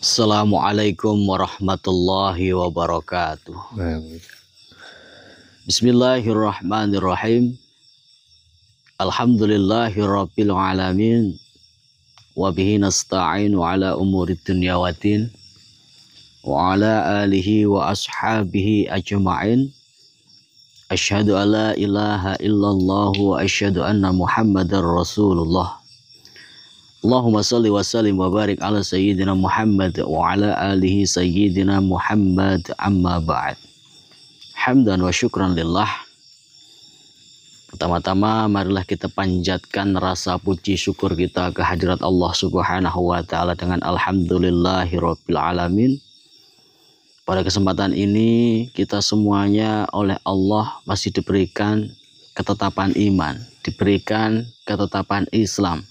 Assalamualaikum warahmatullahi wabarakatuh. Bismillahirrahmanirrahim. Alhamdulillahirabbil alamin. Wa bihi nasta'inu ala umurid dunya waddin. Wa ala alihi wa ashabihi ajma'in. Asyhadu an la ilaha illallah wa asyhadu anna Muhammadar Rasulullah. Allahumma salli wa sallim wa barik ala sayyidina Muhammad wa ala alihi sayyidina Muhammad, amma ba'd. Hamdan wa syukran lillah. Pertama-tama marilah kita panjatkan rasa puji syukur kita ke hadirat Allah Subhanahu wa taala dengan alhamdulillahirabbil alamin. Pada kesempatan ini kita semuanya oleh Allah masih diberikan ketetapan iman, diberikan ketetapan Islam,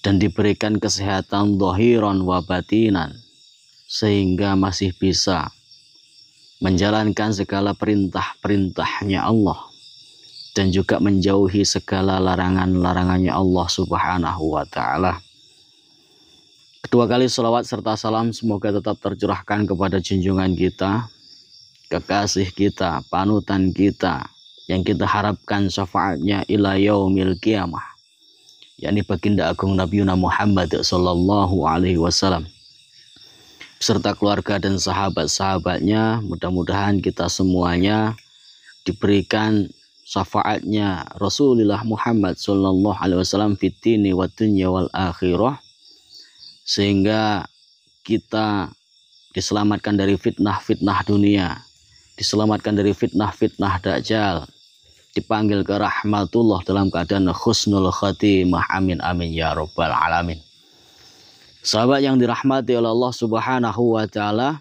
dan diberikan kesehatan zahiran wa batinan, sehingga masih bisa menjalankan segala perintah-perintahnya Allah dan juga menjauhi segala larangan-larangannya Allah Subhanahu wa taala. Kedua kali salawat serta salam semoga tetap tercurahkan kepada junjungan kita, kekasih kita, panutan kita, yang kita harapkan syafaatnya ila yaumil qiyamah, yakni baginda agung Nabi Muhammad sallallahu alaihi wasallam beserta keluarga dan sahabat-sahabatnya. Mudah-mudahan kita semuanya diberikan syafaatnya Rasulullah Muhammad sallallahu alaihi wasallam fid dini wad dunya wal akhirah, sehingga kita diselamatkan dari fitnah-fitnah dunia, diselamatkan dari fitnah-fitnah dajjal, dipanggil ke rahmatullah dalam keadaan husnul khatimah. Amin amin ya rabbal alamin. Sahabat yang dirahmati oleh Allah Subhanahu wa taala,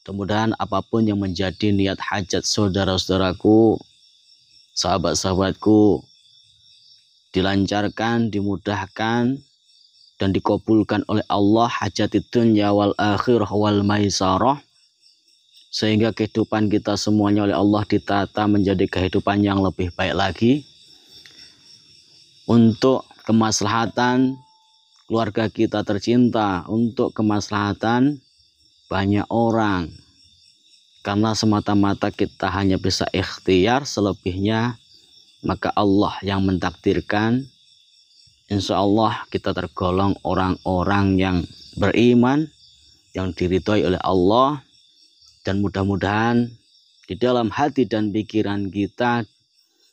mudah-mudahan apapun yang menjadi niat hajat saudara-saudaraku, sahabat-sahabatku, dilancarkan, dimudahkan, dan dikabulkan oleh Allah hajatid dunya wal akhirah wal maisarah, sehingga kehidupan kita semuanya oleh Allah ditata menjadi kehidupan yang lebih baik lagi untuk kemaslahatan keluarga kita tercinta, untuk kemaslahatan banyak orang. Karena semata-mata kita hanya bisa ikhtiar, selebihnya maka Allah yang mentakdirkan. Insya Allah kita tergolong orang-orang yang beriman, yang diridhoi oleh Allah. Dan mudah-mudahan di dalam hati dan pikiran kita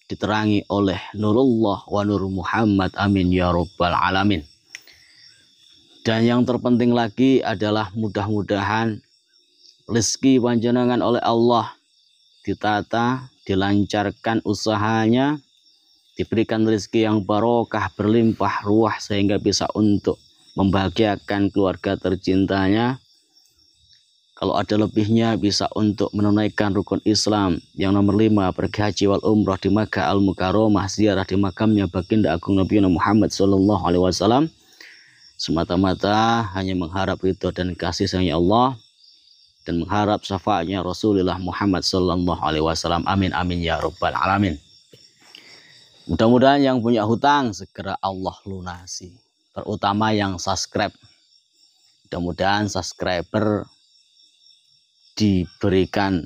diterangi oleh nurullah wa nur Muhammad. Amin ya rabbal alamin. Dan yang terpenting lagi adalah mudah-mudahan rezeki panjenengan oleh Allah ditata, dilancarkan usahanya, diberikan rezeki yang barokah, berlimpah ruah, sehingga bisa untuk membahagiakan keluarga tercintanya. Kalau ada lebihnya bisa untuk menunaikan rukun Islam yang nomor 5, pergi haji wal umrah di Makkah al Mukarramah, ziarah di makamnya baginda agung Nabi Muhammad sallallahu alaihi wasallam, semata-mata hanya mengharap ridho dan kasih sayang Allah dan mengharap syafaatnya Rasulullah Muhammad sallallahu alaihi wasallam. Amin amin ya rabbal alamin. Mudah-mudahan yang punya hutang segera Allah lunasi, terutama yang subscribe. Mudah-mudahan subscriber diberikan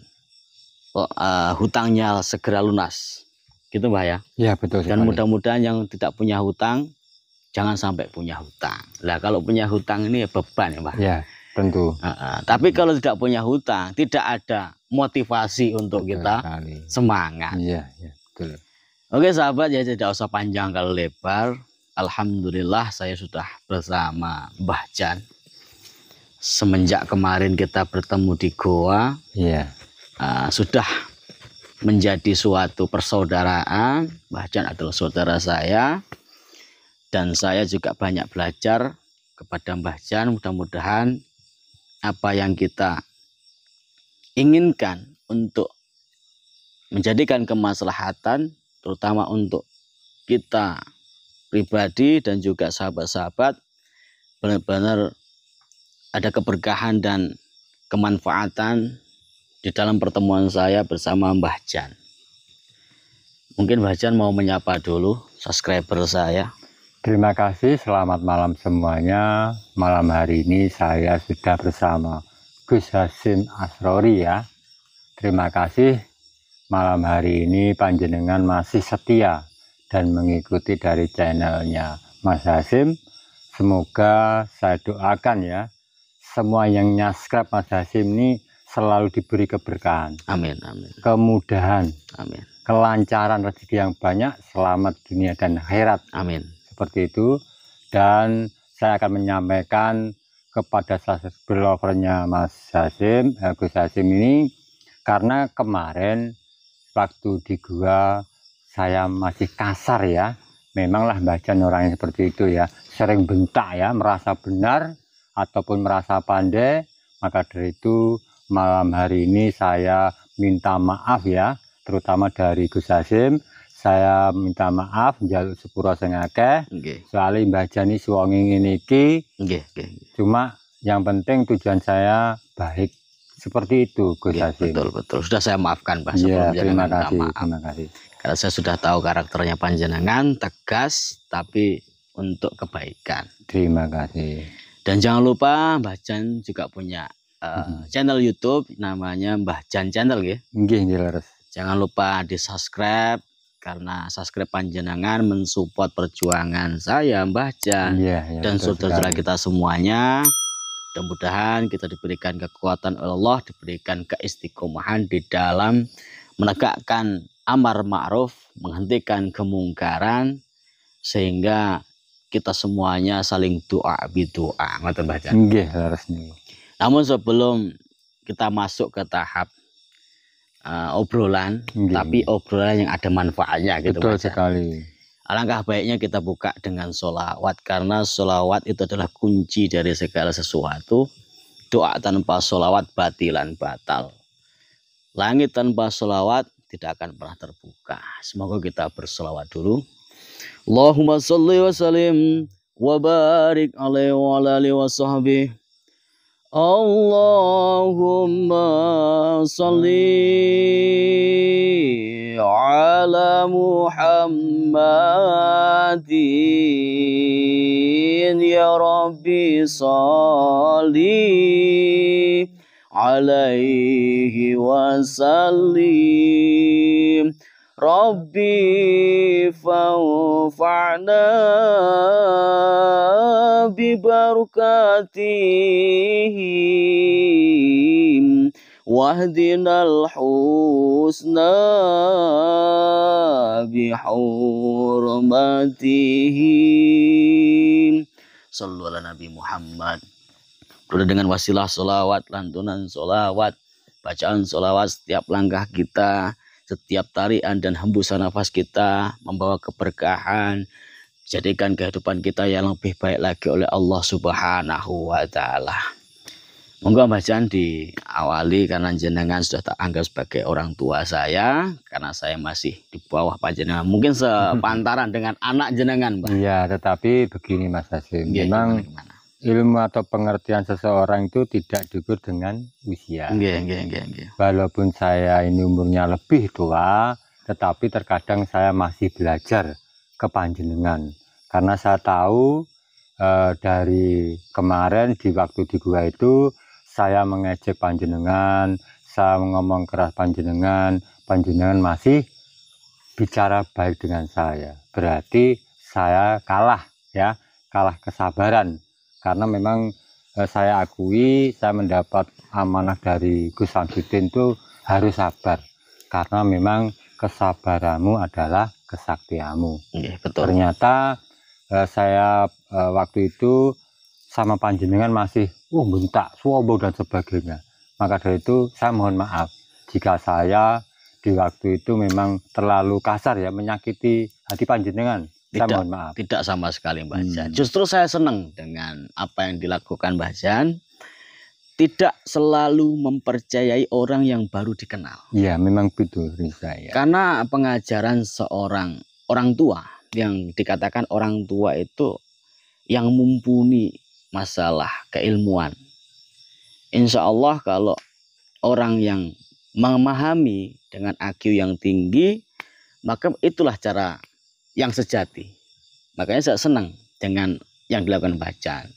hutangnya segera lunas, gitu Mbak ya? Ya betul. Dan mudah-mudahan yang tidak punya hutang jangan sampai punya hutang. Lah kalau punya hutang ini ya beban ya Mbak? Ya tentu. Tapi kalau tidak punya hutang, tidak ada motivasi untuk kita semangat. Iya betul. Oke sahabat, ya tidak usah panjang kali lebar. Alhamdulillah saya sudah bersama Mbah Jan. Semenjak kemarin kita bertemu di Goa, sudah menjadi suatu persaudaraan. Mbah Jan adalah saudara saya, dan saya juga banyak belajar kepada Mbah Jan. Mudah-mudahan apa yang kita inginkan untuk menjadikan kemaslahatan, terutama untuk kita pribadi dan juga sahabat-sahabat, benar-benar ada keberkahan dan kemanfaatan di dalam pertemuan saya bersama Mbah Jan. Mungkin Mbah Jan mau menyapa dulu subscriber saya. Terima kasih, selamat malam semuanya. Malam hari ini saya sudah bersama Gus Hasyim Asrori ya. Terima kasih, malam hari ini panjenengan masih setia dan mengikuti dari channelnya Mas Hasyim. Semoga saya doakan ya, semua yang subscribe Mas Hasyim ini selalu diberi keberkahan. Amin, amin. Kemudahan, Amin. Kelancaran rezeki yang banyak, selamat dunia dan akhirat. Amin. Seperti itu. Dan saya akan menyampaikan kepada subscribernya Mas Hasyim, Gus Hasyim ini, karena kemarin waktu di gua saya masih kasar ya. Memanglah bacaan orang yang seperti itu ya, sering bentak ya, merasa benar ataupun merasa pandai. Maka dari itu malam hari ini saya minta maaf ya, terutama dari Gus Hasyim. Saya minta maaf njaluk sepura sing akeh. Soalnya bacaan ini suwangi ngene iki. Cuma yang penting tujuan saya baik. Seperti itu Gus Hasyim. Betul, betul. Sudah saya maafkan Pak Ya, sebelumnya. terima kasih, terima kasih. Karena saya sudah tahu karakternya panjenengan, tegas tapi untuk kebaikan. Terima kasih. Dan jangan lupa Mbah Jan juga punya channel YouTube namanya Mbah Jan Channel ya. Nggih, leres. Jangan lupa di-subscribe karena subscribe panjenengan mensupport perjuangan saya Mbah Jan dan saudara kita semuanya. Mudah-mudahan kita diberikan kekuatan oleh Allah, diberikan keistiqomahan di dalam menegakkan amar ma'ruf, menghentikan kemungkaran, sehingga kita semuanya saling doa bidoa. Ngoten Mbah Jan. Nggih, leres nih. Namun sebelum kita masuk ke tahap obrolan, tapi obrolan yang ada manfaatnya gitu. Betul sekali. Alangkah baiknya kita buka dengan sholawat, karena sholawat itu adalah kunci dari segala sesuatu. Doa tanpa sholawat batilan batal. Langit tanpa sholawat tidak akan pernah terbuka. Semoga kita bersolawat dulu. Allahumma sholli wa sallim wa barik alaihi wa alihi wa sahbihi. Allahumma salli ala Muhammadin ya Rabbi salli alaihi wa sallim. Rabbi fanfa'na bibarakatihim wahdinal husna bihurmatihim. Sallu ala Nabi Muhammad. Dengan wasilah sholawat, lantunan sholawat, bacaan sholawat, setiap langkah kita, setiap tarian dan hembusan nafas kita membawa keberkahan, jadikan kehidupan kita yang lebih baik lagi oleh Allah Subhanahu wa Ta'ala. Monggo Mbah Jan diawali, karena jenengan sudah tak anggap sebagai orang tua saya, karena saya masih di bawah panjenengan, mungkin sepantaran dengan anak jenengan Mbah. Iya, tetapi begini Mas Hasyim, memang ilmu atau pengertian seseorang itu tidak diukur dengan usia. Walaupun saya ini umurnya lebih tua, tetapi terkadang saya masih belajar ke panjenengan. Karena saya tahu dari kemarin di waktu di gua itu, saya mengejek panjenengan, saya ngomong keras panjenengan, panjenengan masih bicara baik dengan saya. Berarti saya kalah ya, kalah kesabaran. Karena memang saya akui, saya mendapat amanah dari Gus Samsudin itu harus sabar. Karena memang kesabaranmu adalah kesaktianmu. Betul. Ternyata saya waktu itu sama panjenengan masih bentak, suwobo dan sebagainya. Maka dari itu saya mohon maaf jika saya di waktu itu memang terlalu kasar ya, menyakiti hati panjenengan. Mohon maaf. Tidak sama sekali Mbah Jan. Justru saya senang dengan apa yang dilakukan Mbah Jan. Tidak selalu mempercayai orang yang baru dikenal. Iya, memang betul saya. Karena pengajaran seorang orang tua, yang dikatakan orang tua itu yang mumpuni masalah keilmuan. Insya Allah kalau orang yang memahami dengan IQ yang tinggi, maka itulah cara yang sejati Makanya saya senang dengan yang dilakukan Mbah Jan.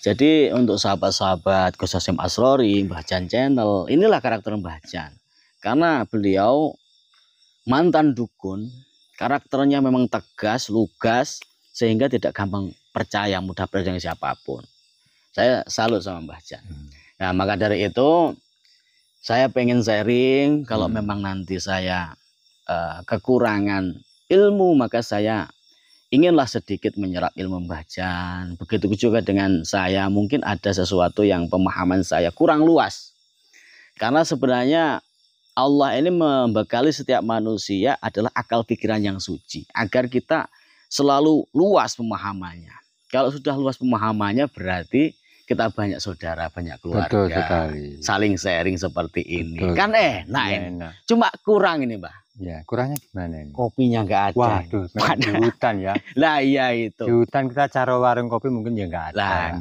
Jadi untuk sahabat-sahabat Gus Hasyim Asrori, Mbah Jan Channel, inilah karakter Mbah Jan. Karena beliau mantan dukun, karakternya memang tegas, lugas, sehingga tidak gampang percaya, mudah percaya dengan siapapun. Saya salut sama Mbah Jan. Nah, maka dari itu saya pengen sharing. Kalau memang nanti saya kekurangan ilmu, maka saya inginlah sedikit menyerap ilmu Mbah Jan. Begitu juga dengan saya, mungkin ada sesuatu yang pemahaman saya kurang luas. Karena sebenarnya Allah ini membekali setiap manusia adalah akal pikiran yang suci, agar kita selalu luas pemahamannya. Kalau sudah luas pemahamannya berarti kita banyak saudara, banyak keluarga. Betul sekali. Saling sharing seperti ini. Betul. Kan enak. Cuma kurang ini, Mbah. Ya, kurangnya gimana ini? Kopinya nggak ada. Waduh, di hutan ya. Lah iya itu. Di hutan kita cari warung kopi mungkin ya nggak ada. Lah,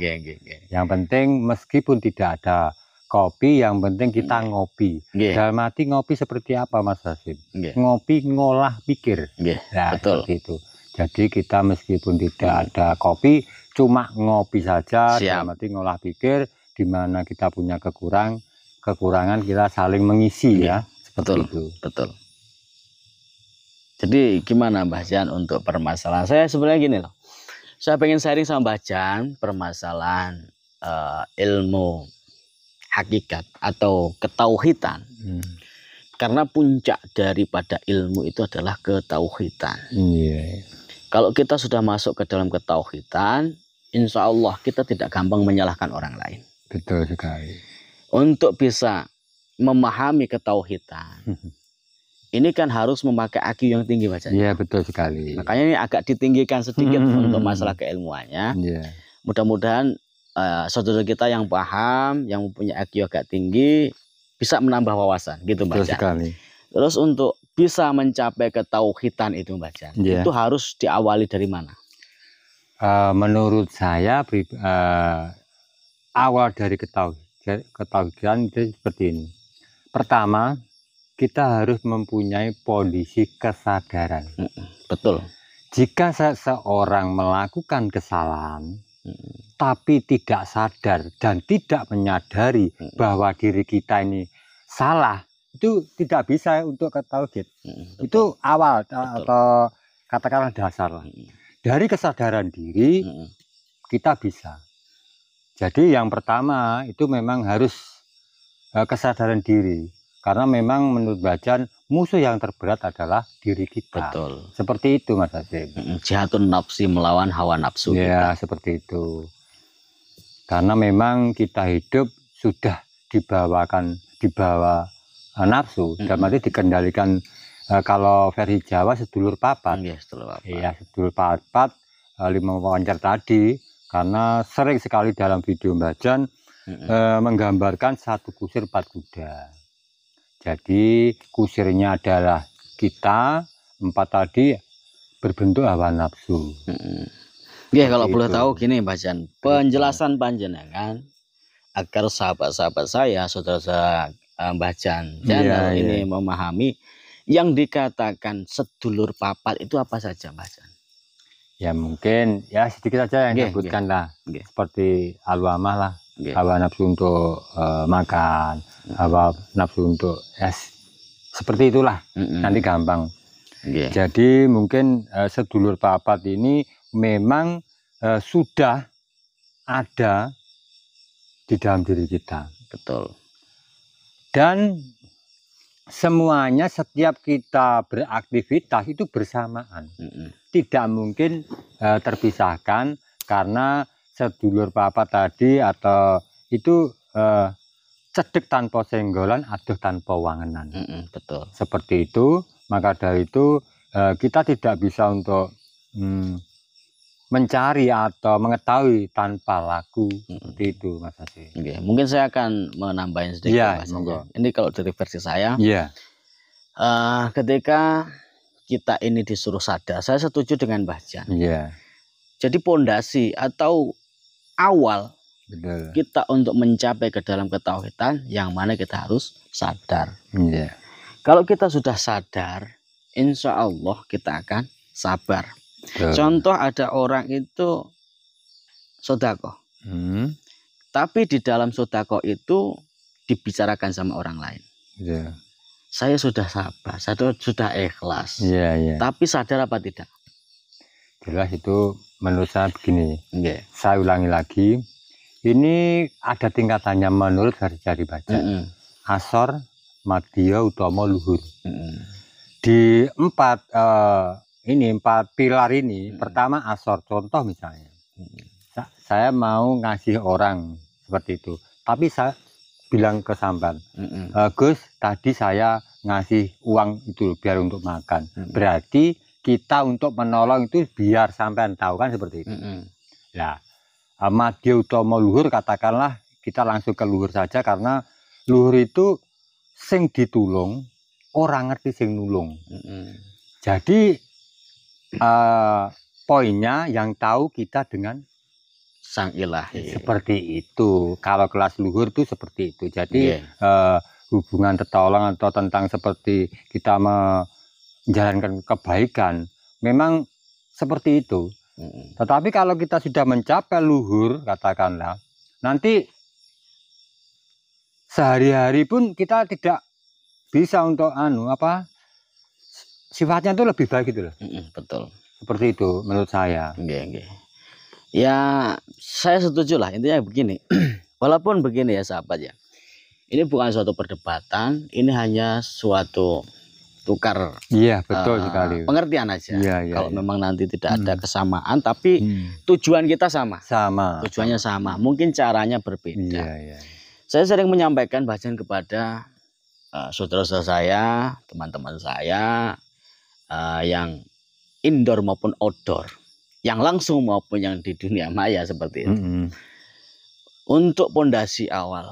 Yang penting meskipun tidak ada kopi, yang penting kita ngopi. Dalam arti ngopi seperti apa, Mas Hasyim? Ngopi ngolah pikir. Nah, betul. Seperti itu. Jadi kita meskipun tidak ada kopi, cuma ngopi saja. Dalam arti ngolah pikir, di mana kita punya kekurangan kita saling mengisi ya. Betul. Itu. Betul. Jadi gimana Mbah Jan untuk permasalahan saya sebenarnya gini loh. Saya pengen sharing sama Mbah Jan permasalahan ilmu hakikat atau ketauhidan. Karena puncak daripada ilmu itu adalah ketauhidan. Kalau kita sudah masuk ke dalam ketauhidan, insya Allah kita tidak gampang menyalahkan orang lain. Betul sekali. Untuk bisa memahami ketauhidan, ini kan harus memakai IQ yang tinggi Mbah Jan. Iya, betul sekali. Makanya ini agak ditinggikan sedikit untuk masalah keilmuannya. Mudah-mudahan saudara kita yang paham, yang mempunyai IQ agak tinggi, bisa menambah wawasan gitu Mbah Jan. Sekali. Terus untuk bisa mencapai ketauhidan itu Mbah Jan, itu harus diawali dari mana? Menurut saya awal dari ketauhidan itu seperti ini. Pertama, kita harus mempunyai kondisi kesadaran. Betul. Jika seseorang melakukan kesalahan, tapi tidak sadar dan tidak menyadari bahwa diri kita ini salah, itu tidak bisa untuk ketauhid. Itu awal atau katakanlah dasar lah. Dari kesadaran diri kita bisa. Jadi yang pertama itu memang harus kesadaran diri. Karena memang menurut Mbah Jan musuh yang terberat adalah diri kita. Betul. Seperti itu Mas Hasyim. Jihadun nafsi melawan hawa nafsu. Ya, seperti itu. Karena memang kita hidup sudah dibawa nafsu. Dalam arti dikendalikan kalau versi Jawa sedulur papat. Iya, sedulur papat 5 wawancara tadi. Karena sering sekali dalam video Mbah Jan menggambarkan satu kusir 4 kuda. Jadi kusirnya adalah kita, 4 tadi berbentuk hawa nafsu. Kalau boleh tahu gini Mbah Jan, penjelasan panjenengan agar sahabat-sahabat saya, saudara-saudara Mbah Jan Channel ini memahami yang dikatakan sedulur papat itu apa saja Mbah Jan? Ya mungkin ya sedikit saja yang disebutkan lah. Seperti al-wamah lah. Hawa nafsu untuk makan, hawa nafsu untuk seperti itulah. Nanti gampang. Jadi mungkin sedulur papat ini memang sudah ada di dalam diri kita. Betul. Dan semuanya setiap kita beraktivitas itu bersamaan. Tidak mungkin terpisahkan karena sedulur papat tadi atau itu cedek tanpa senggolan, aduh tanpa wangenan. Betul. Seperti itu, maka dari itu kita tidak bisa untuk mencari atau mengetahui tanpa laku. Seperti itu Mas Hasyim. Mungkin saya akan menambahin sedikit. Ini kalau dari versi saya, ketika kita ini disuruh sadar, saya setuju dengan Mbah Jan. Jadi pondasi atau awal kita untuk mencapai ke dalam ketauhidan yang mana kita harus sadar. Kalau kita sudah sadar, insya Allah kita akan sabar. Contoh ada orang itu sodako, tapi di dalam sodako itu dibicarakan sama orang lain. Saya sudah sabar, saya sudah ikhlas. Tapi sadar apa tidak? Jelas itu menurut saya begini. Saya ulangi lagi. Ini ada tingkatannya menurut dari baca. Asor, Madya, Utama, Luhur. Di empat pilar ini, pertama asor. Contoh misalnya, saya mau ngasih orang seperti itu. Tapi saya bilang ke sampean, Gus, tadi saya ngasih uang itu biar untuk makan. Berarti kita untuk menolong itu biar sampean tahu kan seperti itu. Ya, Madya Utama Luhur, katakanlah kita langsung ke luhur saja, karena luhur itu sing ditulung orang ngerti sing nulung. Jadi poinnya yang tahu kita dengan Sang Ilahi. Seperti itu. Kalau kelas luhur itu seperti itu. Jadi hubungan tertolong atau tentang seperti kita menjalankan kebaikan memang seperti itu. Tetapi kalau kita sudah mencapai luhur, katakanlah, nanti sehari-hari pun kita tidak bisa untuk sifatnya itu lebih baik gitu loh. Betul. Seperti itu menurut saya. Ya, saya setuju lah. Intinya begini. Walaupun begini ya sahabat ya. Ini bukan suatu perdebatan, ini hanya suatu tukar betul sekali. pengertian aja. Kalau memang nanti tidak ada kesamaan, tapi tujuan kita sama. Tujuannya sama. Mungkin caranya berbeda. Saya sering menyampaikan bacaan kepada saudara-saudara saya, teman-teman saya yang indoor maupun outdoor, yang langsung maupun yang di dunia maya seperti itu. Untuk pondasi awal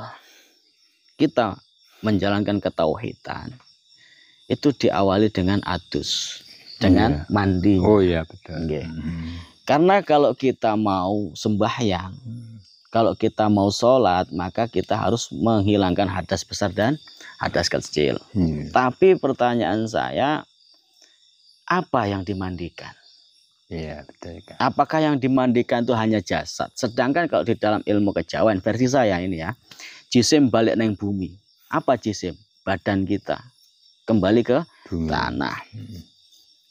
kita menjalankan ketauhidan itu diawali dengan adus, dengan mandi. Betul. Karena kalau kita mau sembahyang, kalau kita mau sholat, maka kita harus menghilangkan hadas besar dan hadas kecil. Tapi pertanyaan saya, apa yang dimandikan? Betul. Apakah yang dimandikan itu hanya jasad? Sedangkan kalau di dalam ilmu kejawen, versi saya ini ya, jisim balik neng bumi. Apa jisim? Badan kita kembali ke tanah.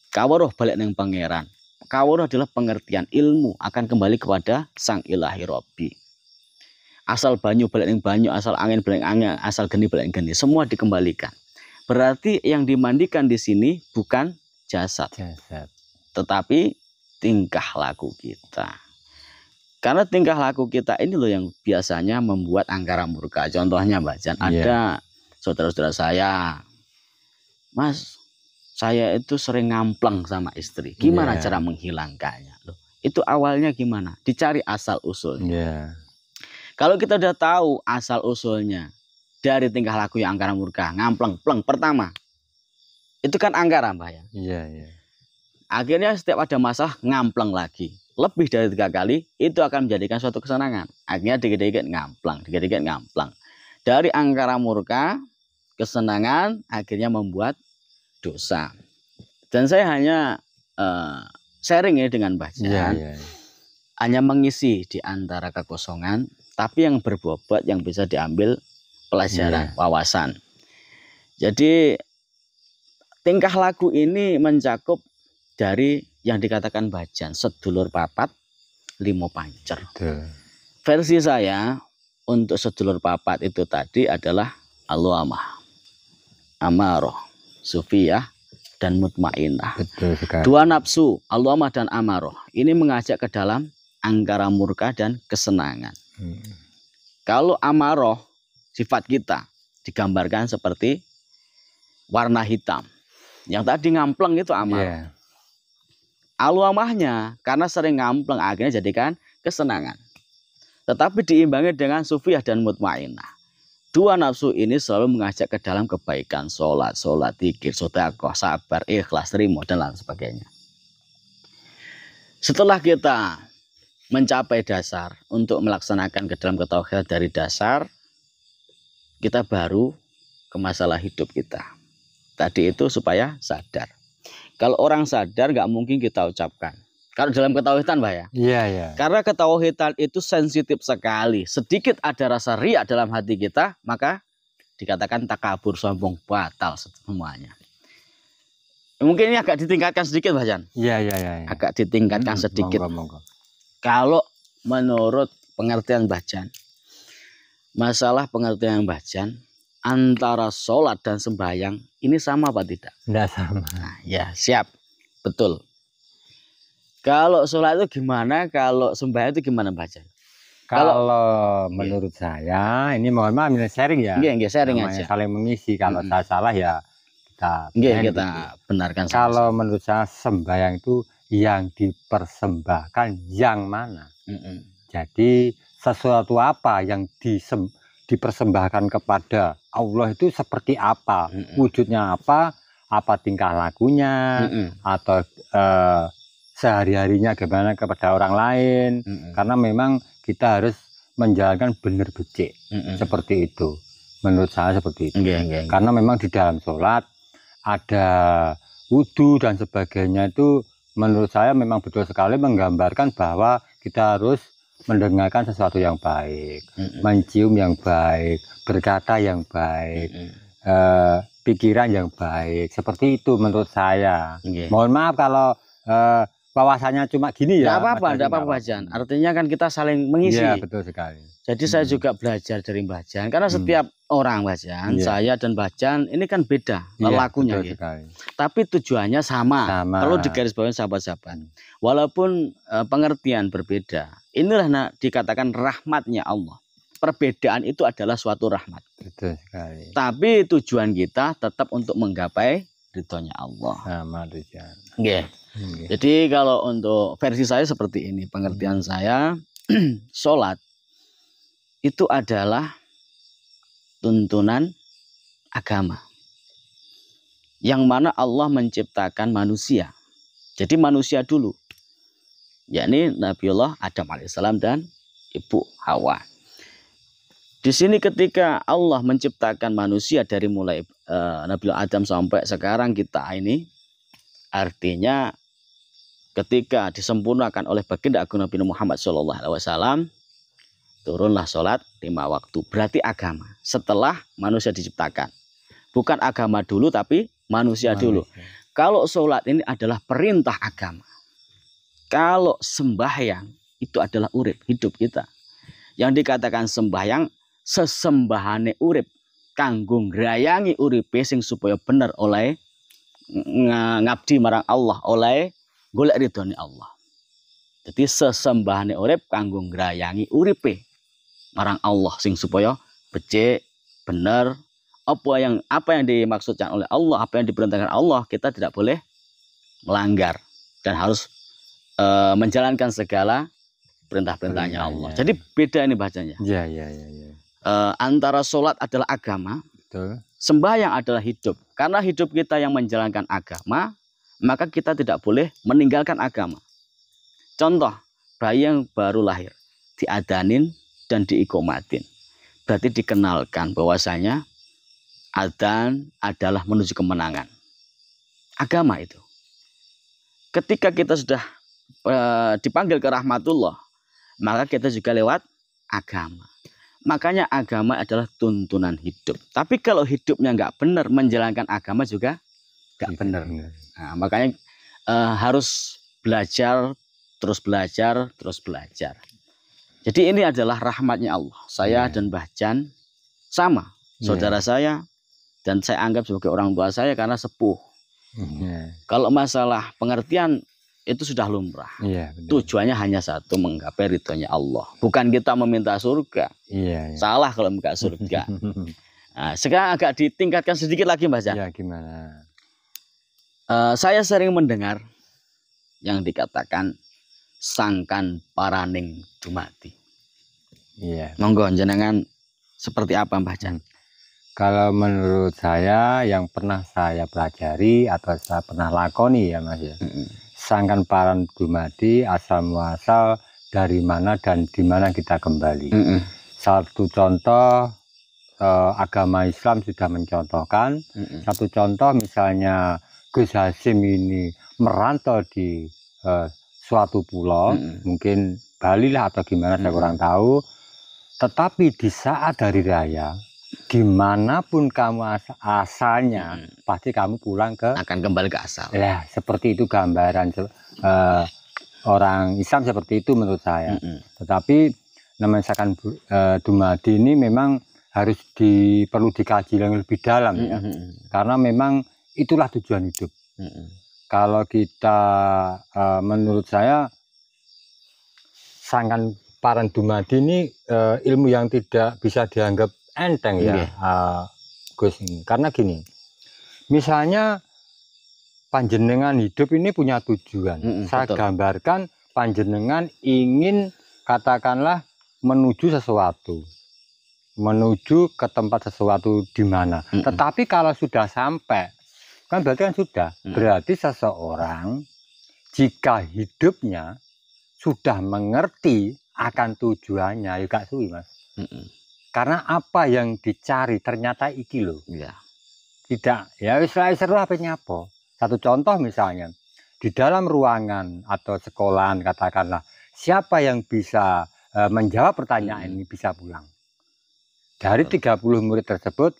Kawaruh balik neng pangeran. Kawaruh adalah pengertian ilmu akan kembali kepada Sang Ilahi Robbi. Asal banyu balik neng banyu, asal angin balik angin, asal geni balik geni. Semua dikembalikan. Berarti yang dimandikan di sini bukan jasad. Tetapi tingkah laku kita. Karena tingkah laku kita ini loh yang biasanya membuat angkara murka. Contohnya bacaan ada saudara-saudara saya, Mas, saya itu sering ngampleng sama istri. Gimana cara menghilangkannya? Loh, itu awalnya gimana? Dicari asal usulnya. Kalau kita udah tahu asal usulnya dari tingkah laku yang angkara murka, ngampleng, pleng pertama, itu kan angkara, Mbak ya. Akhirnya setiap ada masalah ngampleng lagi. Lebih dari 3 kali itu akan menjadikan suatu kesenangan. Akhirnya dikit-dikit ngamplang, dikit-dikit ngamplang. Dari angkara murka, kesenangan akhirnya membuat dosa. Dan saya hanya sharing ya dengan bacaan. Hanya mengisi di antara kekosongan, tapi yang berbobot yang bisa diambil pelajaran, wawasan. Jadi tingkah laku ini mencakup dari yang dikatakan bacaan sedulur papat limo pancer. Versi saya untuk sedulur papat itu tadi adalah al-amah, amaroh, sufiyah, dan mutmainah. Dua nafsu, al-amah dan amaroh, ini mengajak ke dalam angkara murka dan kesenangan. Kalau amaroh, sifat kita digambarkan seperti warna hitam. Yang tadi ngampleng itu amaroh. Al-amahnya karena sering ngampleng akhirnya jadikan kesenangan. Tetapi diimbangi dengan sufiyah dan mutmainah. Dua nafsu ini selalu mengajak ke dalam kebaikan, sholat, zikir, sedekah, sabar, ikhlas, terima, dan lain sebagainya. Setelah kita mencapai dasar untuk melaksanakan ke dalam ketauhidan dari dasar, kita baru ke masalah hidup kita. Tadi itu supaya sadar. Kalau orang sadar nggak mungkin kita ucapkan. Kalau dalam ketauhidan, Pak ya. Iya, iya. Karena ketauhidan itu sensitif sekali. Sedikit ada rasa riak dalam hati kita, maka dikatakan takabur, sombong, batal semuanya. Mungkin ini agak ditingkatkan sedikit, Pak Jan. Iya, iya, iya. Agak ditingkatkan sedikit. Monggo. Kalau menurut pengertian Mbah Jan, masalah pengertian Mbah Jan, antara sholat dan sembahyang ini sama apa tidak? Tidak sama. Nah, ya, siap. Betul. Kalau sholat itu gimana? Kalau sembahyang itu gimana, Mbah Jan? Kalau menurut saya, ini mohon maaf ini sharing ya. Iya, sharing namanya aja. Saling mengisi. Kalau saya salah ya kita gitu. Benarkan. Kalau menurut saya sembahyang itu yang dipersembahkan yang mana? Jadi sesuatu apa yang dipersembahkan kepada Allah itu seperti apa? Wujudnya apa tingkah lakunya, atau sehari-harinya gimana kepada orang lain. Karena memang kita harus menjalankan benar becik, seperti itu. Menurut saya seperti itu. Karena memang di dalam sholat ada wudhu dan sebagainya, itu menurut saya memang betul sekali menggambarkan bahwa kita harus mendengarkan sesuatu yang baik, mencium yang baik, berkata yang baik, pikiran yang baik, seperti itu menurut saya. Mohon maaf kalau wawasannya cuma gini ya. Tidak apa-apa, Jan. Artinya kan kita saling mengisi. Iya, betul sekali. Jadi saya juga belajar dari Mbah Jan, karena setiap orang, Mbah Jan, saya dan Mbah Jan ini kan beda lakunya. Tapi tujuannya sama. Kalau digarisbawahi sahabat-sahabat, walaupun pengertian berbeda, inilah dikatakan rahmatnya Allah. Perbedaan itu adalah suatu rahmat. Betul sekali. Tapi tujuan kita tetap untuk menggapai ridhonya Allah. Sama tujuan. Jadi kalau untuk versi saya seperti ini, pengertian saya, sholat itu adalah tuntunan agama yang mana Allah menciptakan manusia. Jadi manusia dulu, yakni Nabiullah Adam alaihissalam dan Ibu Hawa. Di sini ketika Allah menciptakan manusia dari mulai Nabiullah Adam sampai sekarang kita ini, artinya ketika disempurnakan oleh baginda agung Nabi Muhammad SAW, turunlah sholat 5 waktu. Berarti agama setelah manusia diciptakan. Bukan agama dulu, tapi manusia dulu. Kalau sholat ini adalah perintah agama. Kalau sembahyang itu adalah urip, hidup kita. Yang dikatakan sembahyang, sesembahane urip. Kanggo ngrayangi uripe sing supaya bener oleh ngabdi marang Allah, oleh golek ridhone Allah. Jadi sesembahane urip kanggo ngrayangi uripe marang Allah sing supaya becik, bener. Apa yang dimaksudkan oleh Allah, apa yang diperintahkan Allah, kita tidak boleh melanggar dan harus menjalankan segala perintah-perintahnya Allah. Jadi beda ini bacanya. Iya. Antara sholat adalah agama, betul. Sembahyang adalah hidup. Karena hidup kita yang menjalankan agama, maka kita tidak boleh meninggalkan agama. Contoh, bayi yang baru lahir diadanin dan diikomatin, berarti dikenalkan bahwasanya adzan adalah menuju kemenangan. Agama itu. Ketika kita sudah dipanggil ke rahmatullah, maka kita juga lewat agama. Makanya agama adalah tuntunan hidup. Tapi kalau hidupnya nggak benar, menjalankan agama juga nggak benar. Nah, makanya harus belajar, terus belajar, terus belajar. Jadi ini adalah rahmatnya Allah. Saya dan Mbah Jan sama, saudara saya, dan saya anggap sebagai orang tua saya karena sepuh. Kalau masalah pengertian itu sudah lumrah. Tujuannya hanya satu, menggapai ridhonya Allah. Bukan kita meminta surga. Salah kalau minta surga. Nah, sekarang agak ditingkatkan sedikit lagi, Mbah Jan. Gimana? Saya sering mendengar yang dikatakan sangkan paraning dumati. Monggo jenengan seperti apa, Mbah Jan? Kalau menurut saya yang pernah saya pelajari atau saya pernah lakoni ya Mas ya. Sangkan paraning dumati, asal muasal dari mana dan di mana kita kembali. Satu contoh agama Islam sudah mencontohkan. Satu contoh misalnya Gus Hasim ini merantau di suatu pulau, mungkin Bali lah atau gimana, saya kurang tahu. Tetapi di saat hari raya, dimanapun kamu asalnya, pasti kamu pulang akan kembali ke asal. Ya, seperti itu gambaran orang Islam, seperti itu menurut saya. Tetapi misalkan Dumadi ini memang harus perlu dikaji yang lebih dalam ya, karena memang itulah tujuan hidup. Kalau kita menurut saya Sangkan Paran Dumadi ini ilmu yang tidak bisa dianggap enteng ya, Gus. Karena gini, misalnya panjenengan hidup ini punya tujuan. Saya gambarkan panjenengan ingin katakanlah menuju sesuatu, menuju ke tempat sesuatu di mana. Tetapi kalau sudah sampai, kan berarti kan sudah. Berarti seseorang jika hidupnya sudah mengerti akan tujuannya, ya gak suwi Mas. Karena apa yang dicari ternyata iki loh. Tidak, ya seru apa nyapo. Satu contoh misalnya, di dalam ruangan atau sekolahan katakanlah, siapa yang bisa menjawab pertanyaan ini bisa pulang. Dari 30 murid tersebut,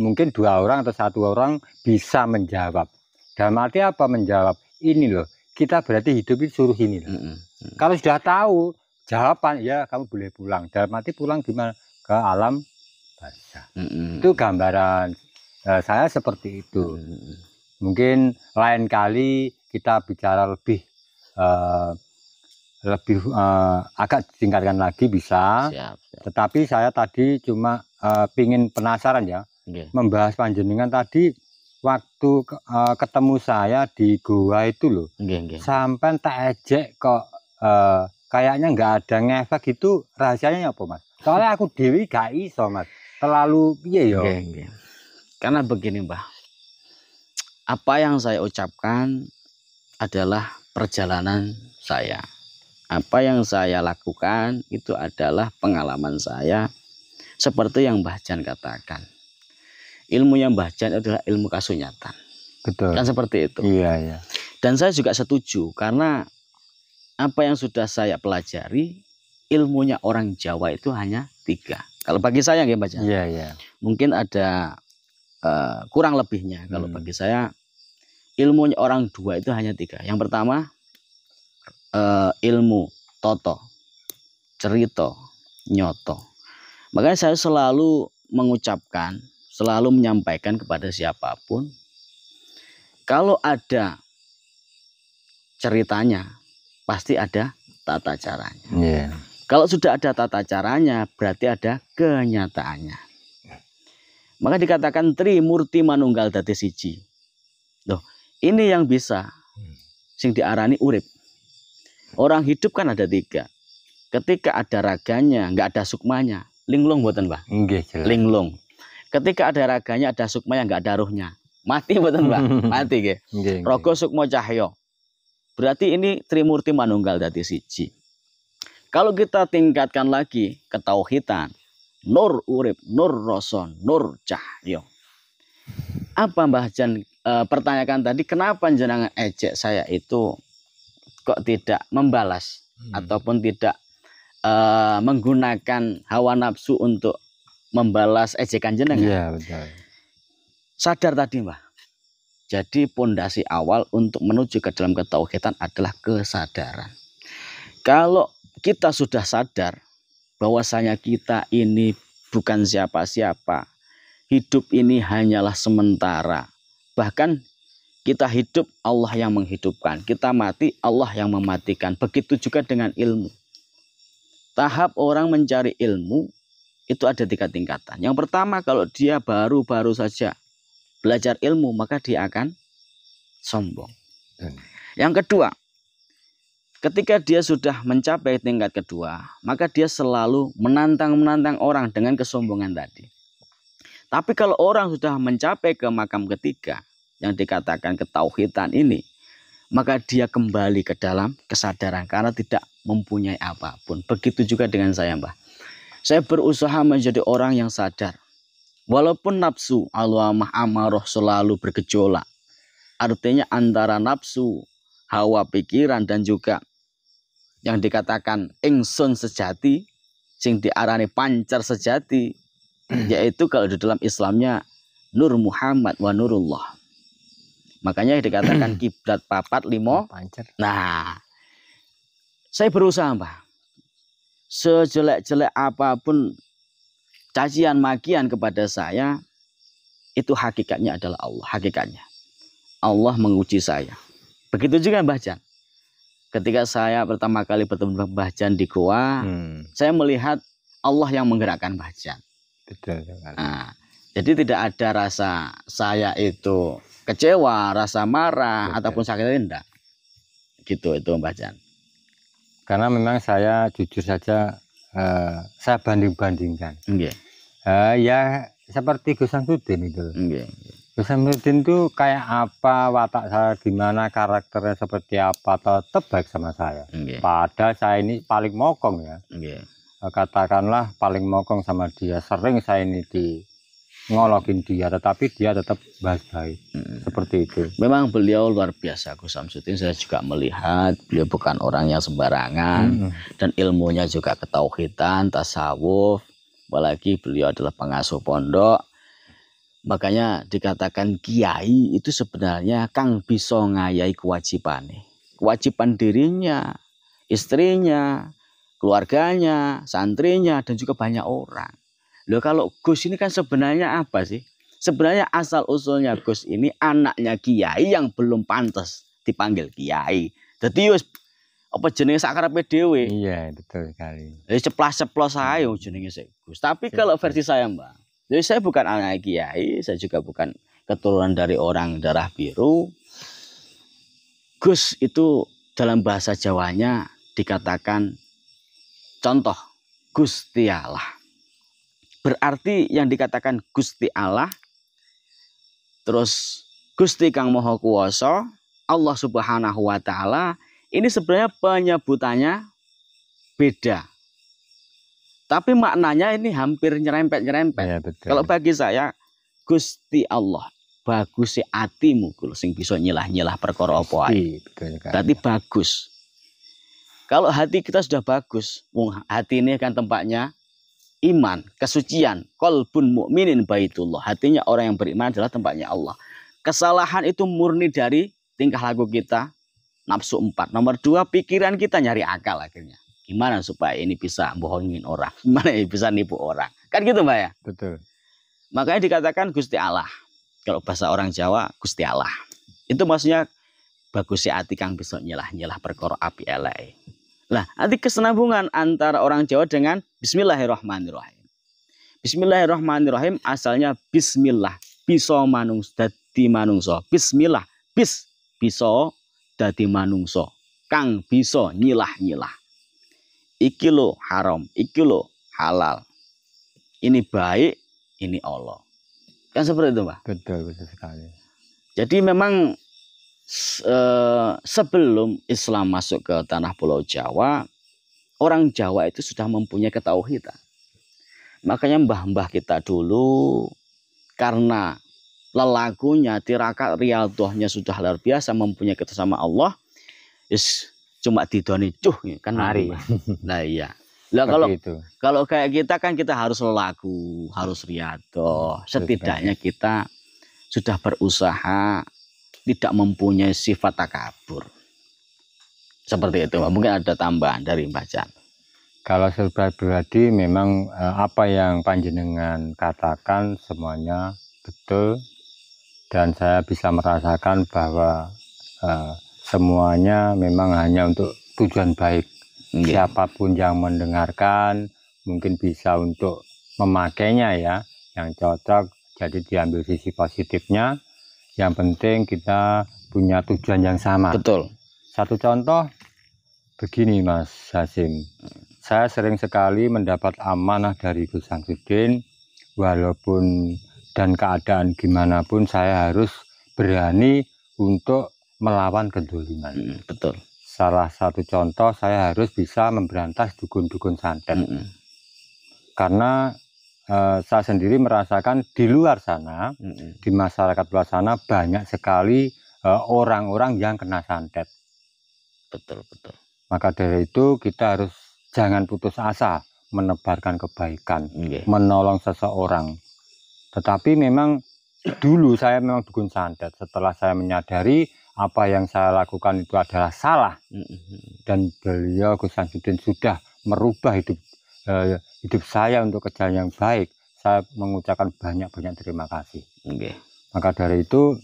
mungkin 2 orang atau 1 orang bisa menjawab. Dalam arti apa menjawab? Ini loh, kita berarti hidup itu suruh ini loh. Kalau sudah tahu jawaban, ya kamu boleh pulang. Dalam arti pulang gimana? Ke alam barzah. Itu gambaran saya seperti itu. Mungkin lain kali kita bicara lebih agak tingkatkan lagi bisa. Siap. Tetapi saya tadi cuma pingin penasaran ya, membahas panjenengan tadi waktu ketemu saya di goa itu loh. Sampai tak ejek kok kayaknya nggak ada ngefek gitu, rahasianya apa Mas? Soalnya aku dewi gak iso Mas, terlalu piye yo. Karena begini Mbah, apa yang saya ucapkan adalah perjalanan saya. Apa yang saya lakukan itu adalah pengalaman saya, seperti yang Mbah Jan katakan. Ilmu yang Mbah Jan adalah ilmu kasunyatan. Betul. Kan seperti itu. Iya. Dan saya juga setuju, karena apa yang sudah saya pelajari, ilmunya orang Jawa itu hanya 3. Kalau bagi saya ya Mbah Jan. Iya. Mungkin ada kurang lebihnya. Kalau bagi saya, ilmunya orang 2 itu hanya 3. Yang pertama, ilmu toto, cerita, nyoto. Makanya saya selalu mengucapkan, selalu menyampaikan kepada siapapun, kalau ada ceritanya, pasti ada tata caranya. Kalau sudah ada tata caranya, berarti ada kenyataannya. Maka dikatakan Trimurti Manunggal dadi siji. Loh, ini yang bisa sing diarani urip. Orang hidup kan ada 3. Ketika ada raganya, nggak ada sukmanya. Linglung mboten, Mbah? Linglung. Ketika ada raganya, ada sukmanya, nggak ada ruhnya. Mati mboten, Mbah? Mati nggih. Raga sukma cahya. Berarti ini Trimurti Manunggal dadi siji. Kalau kita tingkatkan lagi ketauhidan, nur urip, nur rasa, nur cahya. Apa Mbah Jan pertanyakan tadi, kenapa jenengan ejek saya itu kok tidak membalas ataupun tidak menggunakan hawa nafsu untuk membalas ejekan jenengan? Iya, betul. Sadar tadi Mbah. Jadi pondasi awal untuk menuju ke dalam ketauhidan adalah kesadaran. Kalau kita sudah sadar bahwasanya kita ini bukan siapa-siapa, hidup ini hanyalah sementara. Bahkan kita hidup, Allah yang menghidupkan. Kita mati, Allah yang mematikan. Begitu juga dengan ilmu. Tahap orang mencari ilmu itu ada 3 tingkatan. Yang pertama, kalau dia baru-baru saja belajar ilmu, maka dia akan sombong. Yang kedua, ketika dia sudah mencapai tingkat kedua, maka dia selalu menantang orang dengan kesombongan tadi. Tapi kalau orang sudah mencapai ke makam ketiga, yang dikatakan ketauhidan ini, maka dia kembali ke dalam kesadaran karena tidak mempunyai apapun. Begitu juga dengan saya, Mbah. Saya berusaha menjadi orang yang sadar. Walaupun nafsu, alwamah, amarah selalu bergejolak. Artinya antara nafsu, hawa pikiran dan juga yang dikatakan ingsun sejati, sing diarani pancar sejati, yaitu kalau di dalam Islamnya Nur Muhammad wa Nurullah. Makanya dikatakan kiblat papat limo pancar. Nah, saya berusaha, Mbah. Sejelek-jelek apapun cacian makian kepada saya, itu hakikatnya adalah Allah. Hakikatnya Allah menguji saya. Begitu juga Mbah Jan. Ketika saya pertama kali bertemu Mbah Jan di goa, saya melihat Allah yang menggerakkan Mbah Jan. Betul. Nah, jadi tidak ada rasa saya itu kecewa, rasa marah, ataupun sakit rendah. Gitu itu Mbah Jan. Karena memang saya jujur saja, saya banding-bandingkan. Ya seperti Gus Samsudin itu. Gus Samsudin itu kayak apa, watak saya gimana, karakternya seperti apa, tetap baik sama saya. Padahal saya ini paling mokong ya. Katakanlah paling mokong sama dia. Sering saya ini ngolokin dia, tetapi dia tetap baik-baik. Seperti itu. Memang beliau luar biasa, Gus Samsudin. Saya juga melihat beliau bukan orang yang sembarangan, dan ilmunya juga ketauhidan, tasawuf. Apalagi beliau adalah pengasuh pondok. Makanya dikatakan kiai itu sebenarnya kang bisa ngayai kewajiban dirinya, istrinya, keluarganya, santrinya, dan juga banyak orang. Loh, kalau Gus ini kan sebenarnya apa sih? Sebenarnya asal usulnya Gus ini anaknya kiai yang belum pantas dipanggil kiai. Jadi wis apa jenenge sakarepe dhewe. Iya, betul sekali. Jadi ceplas-ceplos ae jenenge sik Gus. Tapi kalau versi saya, Mbak, jadi saya bukan anak kiai, saya juga bukan keturunan dari orang darah biru. Gus itu dalam bahasa Jawanya dikatakan contoh Gusti Allah. Berarti yang dikatakan Gusti Allah, terus Gusti Kang Maha Kuwasa, Allah Subhanahu wa Ta'ala, ini sebenarnya penyebutannya beda. Tapi maknanya ini hampir nyerempet-nyerempet. Ya, kalau bagi saya, Gusti Allah, bagus si atimu kulo sing bisa nyelah-nyelah perkara apa ae. Berarti bagus. Kalau hati kita sudah bagus, hati ini kan tempatnya iman, kesucian, qalbun mukminin baitullah. Hatinya orang yang beriman adalah tempatnya Allah. Kesalahan itu murni dari tingkah laku kita, nafsu 4. Nomor 2, pikiran kita nyari akal akhirnya. Gimana supaya ini bisa bohongin orang? Gimana bisa nipu orang? Kan gitu Mbak ya? Betul. Makanya dikatakan Gusti Allah. Kalau bahasa orang Jawa, Gusti Allah. Itu maksudnya bagus si hati kang bisa nyelah-nyelah perkara api elek. Nah, nanti kesenambungan antara orang Jawa dengan Bismillahirrahmanirrahim. Bismillahirrahmanirrahim asalnya Bismillah, bisa manungso dadi manungso. Bismillah, bisa dadi manungso, kang bisa nyilah-nyilah. Iki lo haram, iki lo halal. Ini baik, ini Allah. Kan seperti itu, Mbak? Betul sekali. Jadi memang sebelum Islam masuk ke tanah Pulau Jawa, orang Jawa itu sudah mempunyai ketauhidan. Makanya mbah-mbah kita dulu, karena lelakunya, tirakat riyadhahnya sudah luar biasa, mempunyai ketemu sama Allah, cuma didoni kan hari. Nah iya. Lah kalau kayak kita kan kita harus lelaku, harus riyadhah. Setidaknya kita sudah berusaha tidak mempunyai sifat takabur. Seperti itu. Mungkin ada tambahan dari Mbah Jan. Kalau saya pribadi memang apa yang panjenengan katakan semuanya betul, dan saya bisa merasakan bahwa semuanya memang hanya untuk tujuan baik. Siapapun yang mendengarkan mungkin bisa untuk memakainya ya, yang cocok, jadi diambil sisi positifnya. Yang penting kita punya tujuan yang sama. Betul. Satu contoh begini Mas Hasim, saya sering sekali mendapat amanah dari Gus Samsudin, walaupun dan keadaan gimana pun saya harus berani untuk melawan kedzaliman. Betul. Salah satu contoh, saya harus bisa memberantas dukun-dukun santet. Karena saya sendiri merasakan di luar sana, di masyarakat luar sana banyak sekali orang-orang yang kena santet. Betul. Maka dari itu kita harus jangan putus asa menebarkan kebaikan, menolong seseorang. Tetapi memang dulu saya memang dukun santet. Setelah saya menyadari apa yang saya lakukan itu adalah salah, dan beliau Gus Samsudin sudah merubah hidup saya untuk ke jalan yang baik, saya mengucapkan banyak-banyak terima kasih. Maka dari itu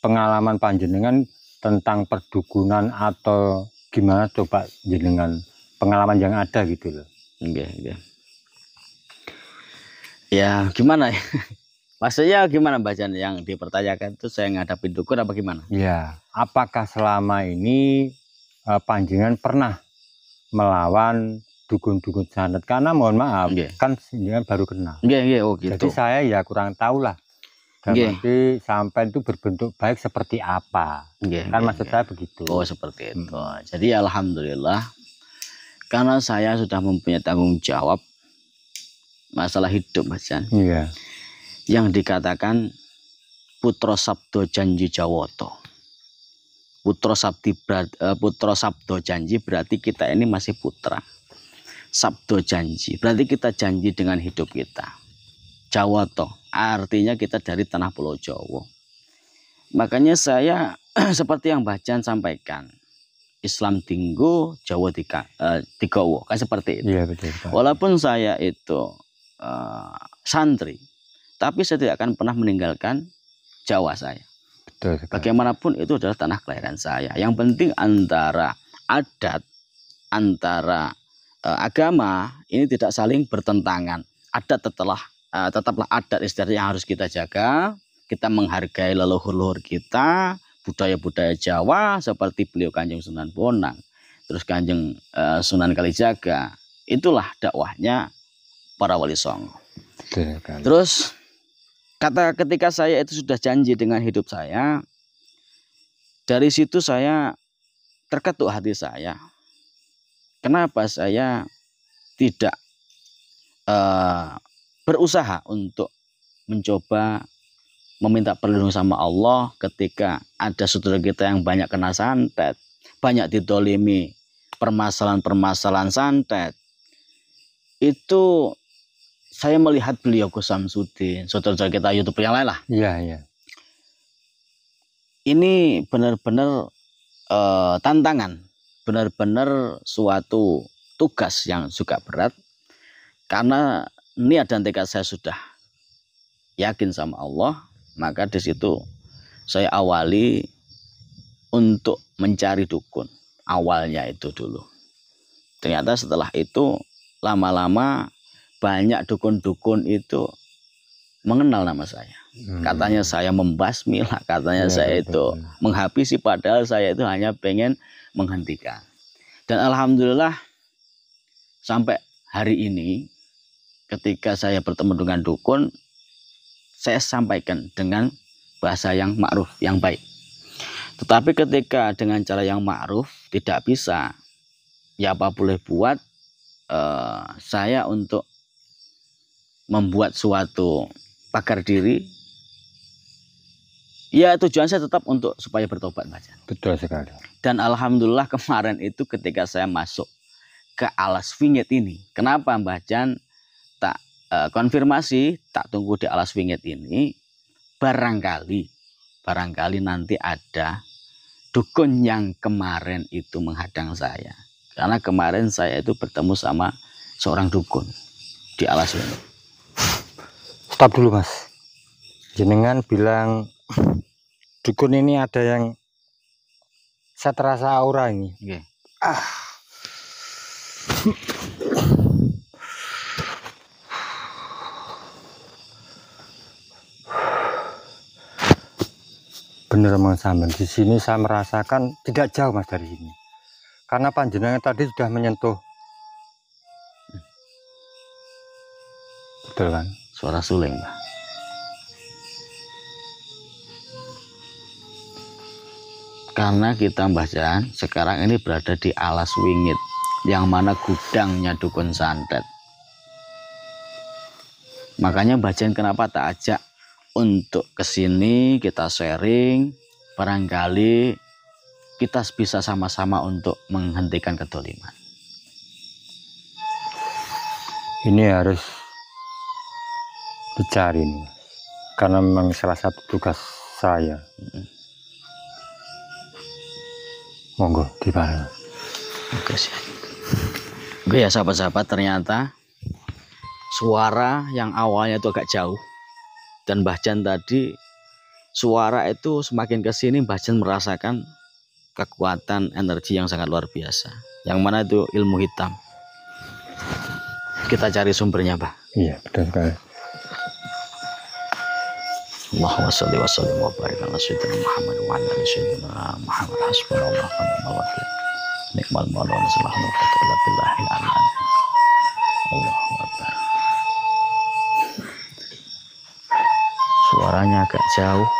pengalaman panjenengan tentang perdukunan atau gimana, coba jenengan pengalaman yang ada gitu loh. Ya gimana ya? Maksudnya gimana bacaan yang dipertanyakan itu, saya ngadapin dukun apa gimana? Ya, apakah selama ini panjenengan pernah melawan dukun-dukun santet? Karena mohon maaf, kan jenengan baru kenal. Oh gitu. Jadi saya ya kurang tahu lah. Nanti sampai itu berbentuk baik seperti apa? Kan maksud saya begitu. Oh seperti itu. Jadi alhamdulillah, karena saya sudah mempunyai tanggung jawab masalah hidup, Mas Jan. Iya. Yang dikatakan putra sabdo janji jawoto. Putra sabdo janji berarti kita ini masih putra. Sabdo janji berarti kita janji dengan hidup kita. Jawoto artinya kita dari tanah Pulau Jawa. Makanya saya seperti yang bacaan sampaikan, Islam tinggu, Jawa tigowo, kan seperti itu. Iya, betul. Walaupun saya itu santri, tapi saya tidak akan pernah meninggalkan Jawa saya. Betul. Bagaimanapun itu adalah tanah kelahiran saya. Yang penting antara adat, antara agama ini tidak saling bertentangan. Adat tetaplah adat istiadat yang harus kita jaga. Kita menghargai leluhur-leluhur kita, budaya-budaya Jawa seperti beliau Kanjeng Sunan Bonang, terus Kanjeng Sunan Kalijaga. Itulah dakwahnya para wali songo. Terus ketika saya itu sudah janji dengan hidup saya, dari situ saya terketuk hati saya. Kenapa saya tidak berusaha untuk mencoba meminta perlindungan sama Allah ketika ada saudara kita yang banyak kena santet, banyak didolimi permasalahan-permasalahan santet. Itu saya melihat beliau Gus Samsudin, saudara-saudara kita YouTuber yang lain lah. Iya. Ini benar-benar tantangan, benar-benar suatu tugas yang juga berat. Karena niat dan tekad saya sudah yakin sama Allah, maka di situ saya awali untuk mencari dukun. Awalnya itu dulu. Ternyata setelah itu lama-lama banyak dukun-dukun itu mengenal nama saya. Katanya saya membasmi lah, katanya saya itu menghabisi, padahal saya itu hanya pengen menghentikan. Dan alhamdulillah sampai hari ini ketika saya bertemu dengan dukun, saya sampaikan dengan bahasa yang ma'ruf, yang baik. Tetapi ketika dengan cara yang ma'ruf tidak bisa, ya apa boleh buat, saya untuk membuat suatu pagar diri, ya tujuan saya tetap untuk supaya bertobat, Mbak Jan. Betul sekali. Dan alhamdulillah kemarin itu ketika saya masuk ke Alas Wingit ini, kenapa Mbak Jan tak konfirmasi, tak tunggu di Alas Wingit ini, barangkali nanti ada dukun yang kemarin itu menghadang saya. Karena kemarin saya itu bertemu sama seorang dukun di Alas Wingit. Stop dulu, Mas. Jenengan bilang dukun ini ada yang saya terasa aura ini. Bener Mas Samben, di sini saya merasakan tidak jauh Mas dari sini. Karena panjenengan tadi sudah menyentuh. Betul kan? Suara suling, Mbak. Karena kita Mbah Jan sekarang ini berada di Alas Wingit, yang mana gudangnya dukun santet. Makanya Mbah Jan kenapa tak ajak untuk kesini kita sharing, barangkali kita bisa sama-sama untuk menghentikan kedoliman? Ini harus dicari nih, karena memang salah satu tugas saya. Monggo gimana? Oke sih. Oke ya sahabat-sahabat, ternyata suara yang awalnya itu agak jauh, dan Mbah Jan tadi suara itu semakin ke sini Mbah Jan merasakan kekuatan energi yang sangat luar biasa, yang mana itu ilmu hitam. Kita cari sumbernya, Mbah. Iya, betul sekali. Allahumma sholli wa sallim wa barik ala sayyidina Muhammad wa ala ali sayyidina Muhammad. Hasbunallahu wa ni'mal wakil. Nikmal maula wa sallallahu billahil a'la. Allahu akbar. Suaranya agak jauh,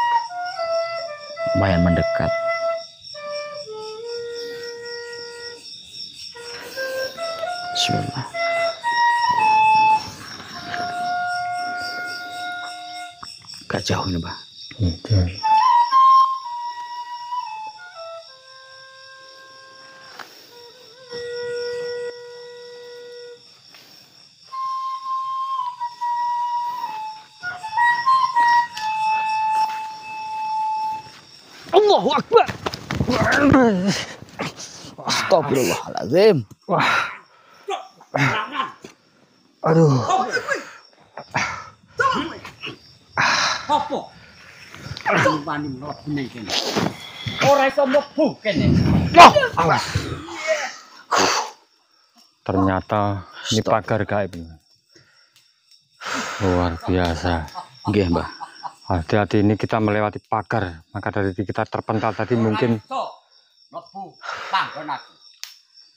lumayan mendekat. Bismillah. Agak jauh ini, Pak. Allahu Akbar. Astagfirullahaladzim. Wah. Aduh. Apa? Wani mlebu ning kene. Ora iso mlebu kene. Awas. Ternyata ini pagar gaib. Luar biasa. Nggih, Mbah. Hati-hati, ini kita melewati pagar, maka dari kita terpental tadi mungkin mlebu panggon aku.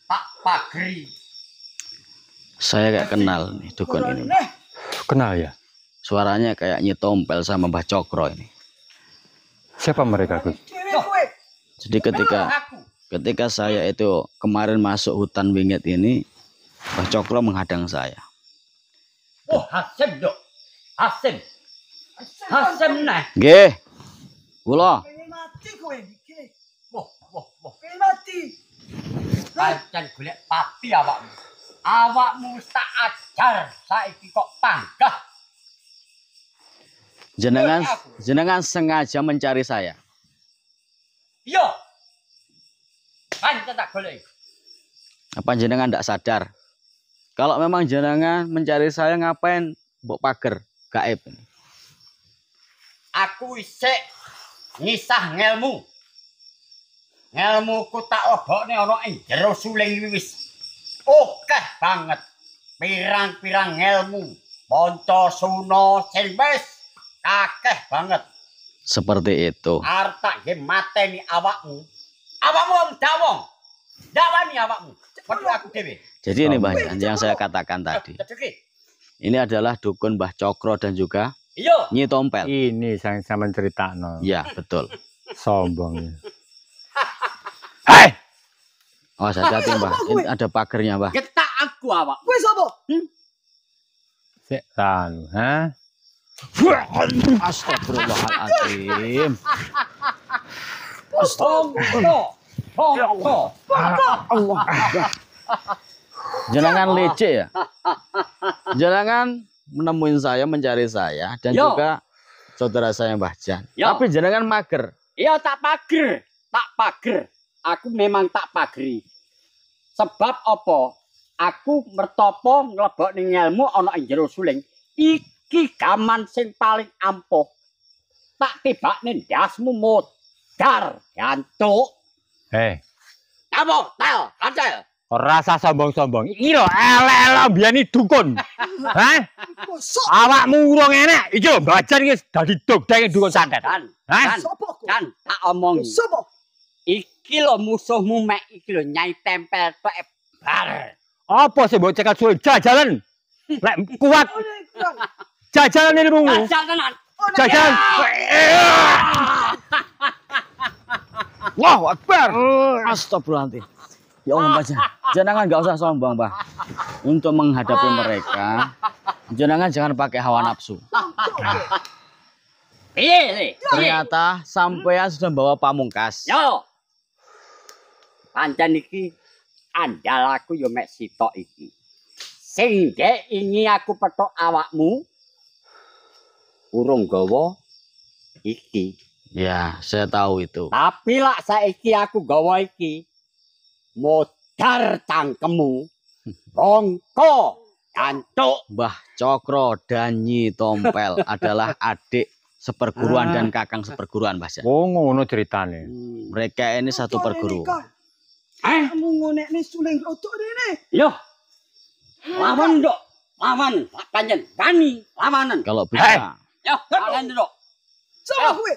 Pak Pagri. Saya kayak kenal nih dukun ini. kenal ya. Suaranya kayak nyetompel sama Mbah Cokro ini. Siapa mereka, Gus? Jadi ketika saya itu kemarin masuk hutan Wingit ini, Mbah Cokro menghadang saya. Oh, Hasim dok. Hasim. Hasim nah. Nggih. Kula. Mati kowe iki. Wah. Mati. Pancen golek pati awakmu. Awakmu wis tak ajar, saiki kok panggah. Jenengan sengaja mencari saya. Iya. Pancen tak golek. Apa jenengan ndak sadar? Kalau memang jenengan mencari saya, ngapain mbok pager gaib ini? Aku isik ngisah ngelmu. Ngelmuku tak obokne ana ing jero suling wis akeh banget. Pirang-pirang ngelmu, panca suna sing wis akeh banget. Seperti itu. Arep tak nggih mateni awakmu. Awakmu wong dawong. Dawani awakmu. Seperti aku dhewe. Jadi ini Mbah Jan yang saya katakan tadi. Ini adalah dukun Mbah Cokro dan juga Iya. Nyi Tompel. Ini yang saya menceritakan. Ya, betul. Sombong. Hei! Oh, hati-hati, Mbah. Ini ada pagernya, Mbah. Getak aku awak. Kowe sapa? Setan, ha? Astagfirullahaladzim. Astagfirullah. Allah. Jenengan leceh ya? Jenengan menemuin saya, mencari saya, dan juga saudara saya Mbah Jan. Tapi jenengan mager. Iya tak pager. Aku memang tak pageri. Sebab apa? Aku mertopo nglebok ning ilmu ana ing jero suling. Iki gaman sing paling ampuh. Tak tibakne ndasmu modar gantuk. Hei. Apa? Kancel. Rasa sombong-sombong. Iki lho elek-elek mbiyani dukun. Hah? Awakmu urung enak. Iki lho Mbah Jan iki dadi dogdeng dukun santet. Hah? Kan tak omongi. Sapa? Iki lho musuhmu mek iki lho Nyai Tempel tok bar. Apa sih mbok cekel suwe jajalan? Lek kuat jajalan ilmu. Jajal tenan. Jajalan. Allahu Akbar. Astagfirullahaladzim. Ya Allah, Mbah Jan. Jenengan nggak usah sombong, Mbah. Untuk menghadapi mereka, jenengan jangan pakai hawa nafsu. Piye? Ternyata sampean sudah bawa pamungkas. Yo. pancen iki andalaku yo mek sitok iki. Sing dek ini aku petok awakmu urung gawa iki. Ya, saya tahu itu. Tapi lak saiki aku gawa iki modar cangkemmu. Rongko kantuk. Mbah Cokro dan Nyi Tompel adalah adik seperguruan dan kakang seperguruan, Mbah. Oh, ngono ceritane. Mereka ini satu perguruan. Kamu ngonekne suling rotok rene. Yo. Lawan nduk. Lawan. Panjen wani lawanan. Kalau bisa. Yo, kalian nduk. Sama kowe.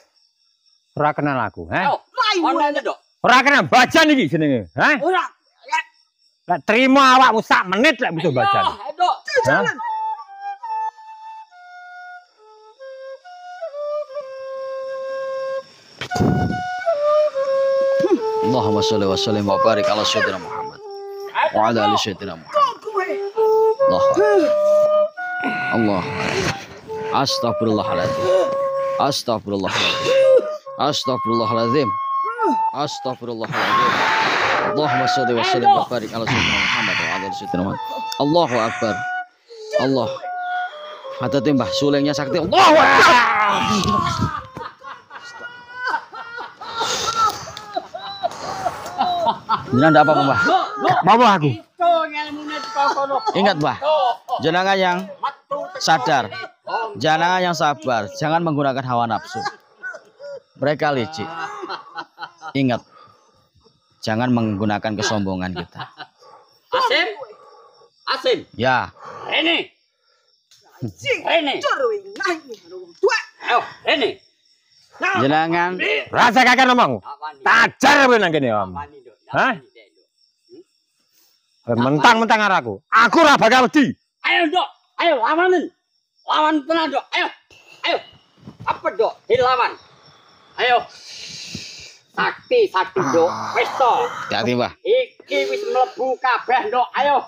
Ora kenal aku, ha? Yo, ono nduk. Ora kenal bajan iki jenenge, ha? Ora. Lek trima awakmu sak menit lek bisa bajan. Nduk. Jalan. Allahumma sholli wa sallim wa barik ala sayyidina Muhammad wa ala ali sayyidina Muhammad. Kowe. Allah. Allah. Astagfirullahaladzim. Astagfirullahaladzim. Astagfirullahaladzim. Astagfirullahaladzim. Allahumma sholli wa sallim wa barik ala sayyidina Muhammad wa ala ali sayyidina Muhammad. Allahu akbar. Allah. Hati Mbah sulingnya sakti. Allahu akbar. Jangan ada apa-apa, Mbah. Bawa aku. Ingat, Mbah. Jenengan yang sadar. Jenengan yang sabar. Jangan menggunakan hawa nafsu. Mereka licik. Ingat. Jangan menggunakan kesombongan kita. Asim. Asim. Ya. Rene. Sing. Rene. Corwing nang tua. Ayo, Rene. Jenengan Rasa kakak ngomong. Tajar kowe nang kene, Om. Hah? Mentang-mentang araku. Aku ora bakal wedi. Ayo, Dok. Ayo lawanan. Lawan tenan, Dok. Ayo. Ayo. Apa, Dok? Dilawan. Ayo. Sakti, Dok. Wis to. hati-hati, Mbah. Iki wis mlebu kabeh, Dok. Ayo.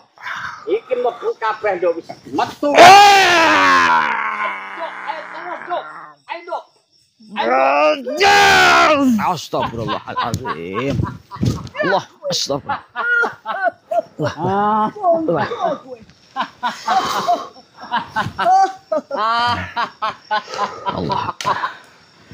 Iki mlebu kabeh, Dok. Wis metu. Dok, ayo terus, Dok. Ayo, Dok. Astagfirullahaladzim. Allah, astagfirullah. Allah. Allah.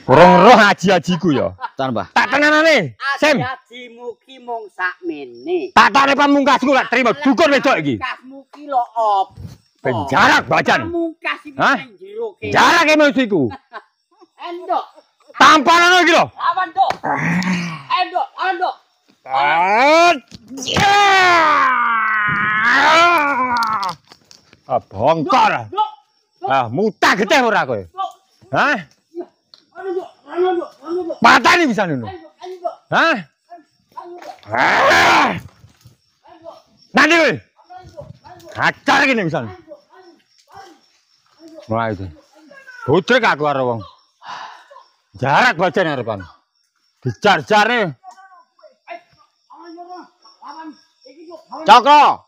Kurang roh aji-ajiku ya. Tahan, Mbah. Tak tenanane. Sem. Ajimu ki mung sakmene. Tak tane pamungkasku lak terima dukun wedok iki. Pamungkasmu ki lho opo? Penjarak bacan. Pamungkas iki Hah? nang jero kene. Jarak emosiku. Endok. Tampanan iki lho. Lawan, Dok. Endok, lawan, Dok. Bongkar. Dok. Ah, mutah getih ora kowe. Dok. Hah? Anu, Dok. Anu, Dok. Anu, Dok. Patani bisa ngono. Ayo, Dok. Hah? Anu, Dok. Ah! Ayo, Dok. Nanti kowe. Anu, Dok. Acar gini bisa. Wah itu. Putrek aku karo wong. Jarak baca harapan. Dicar-carne. Cokro.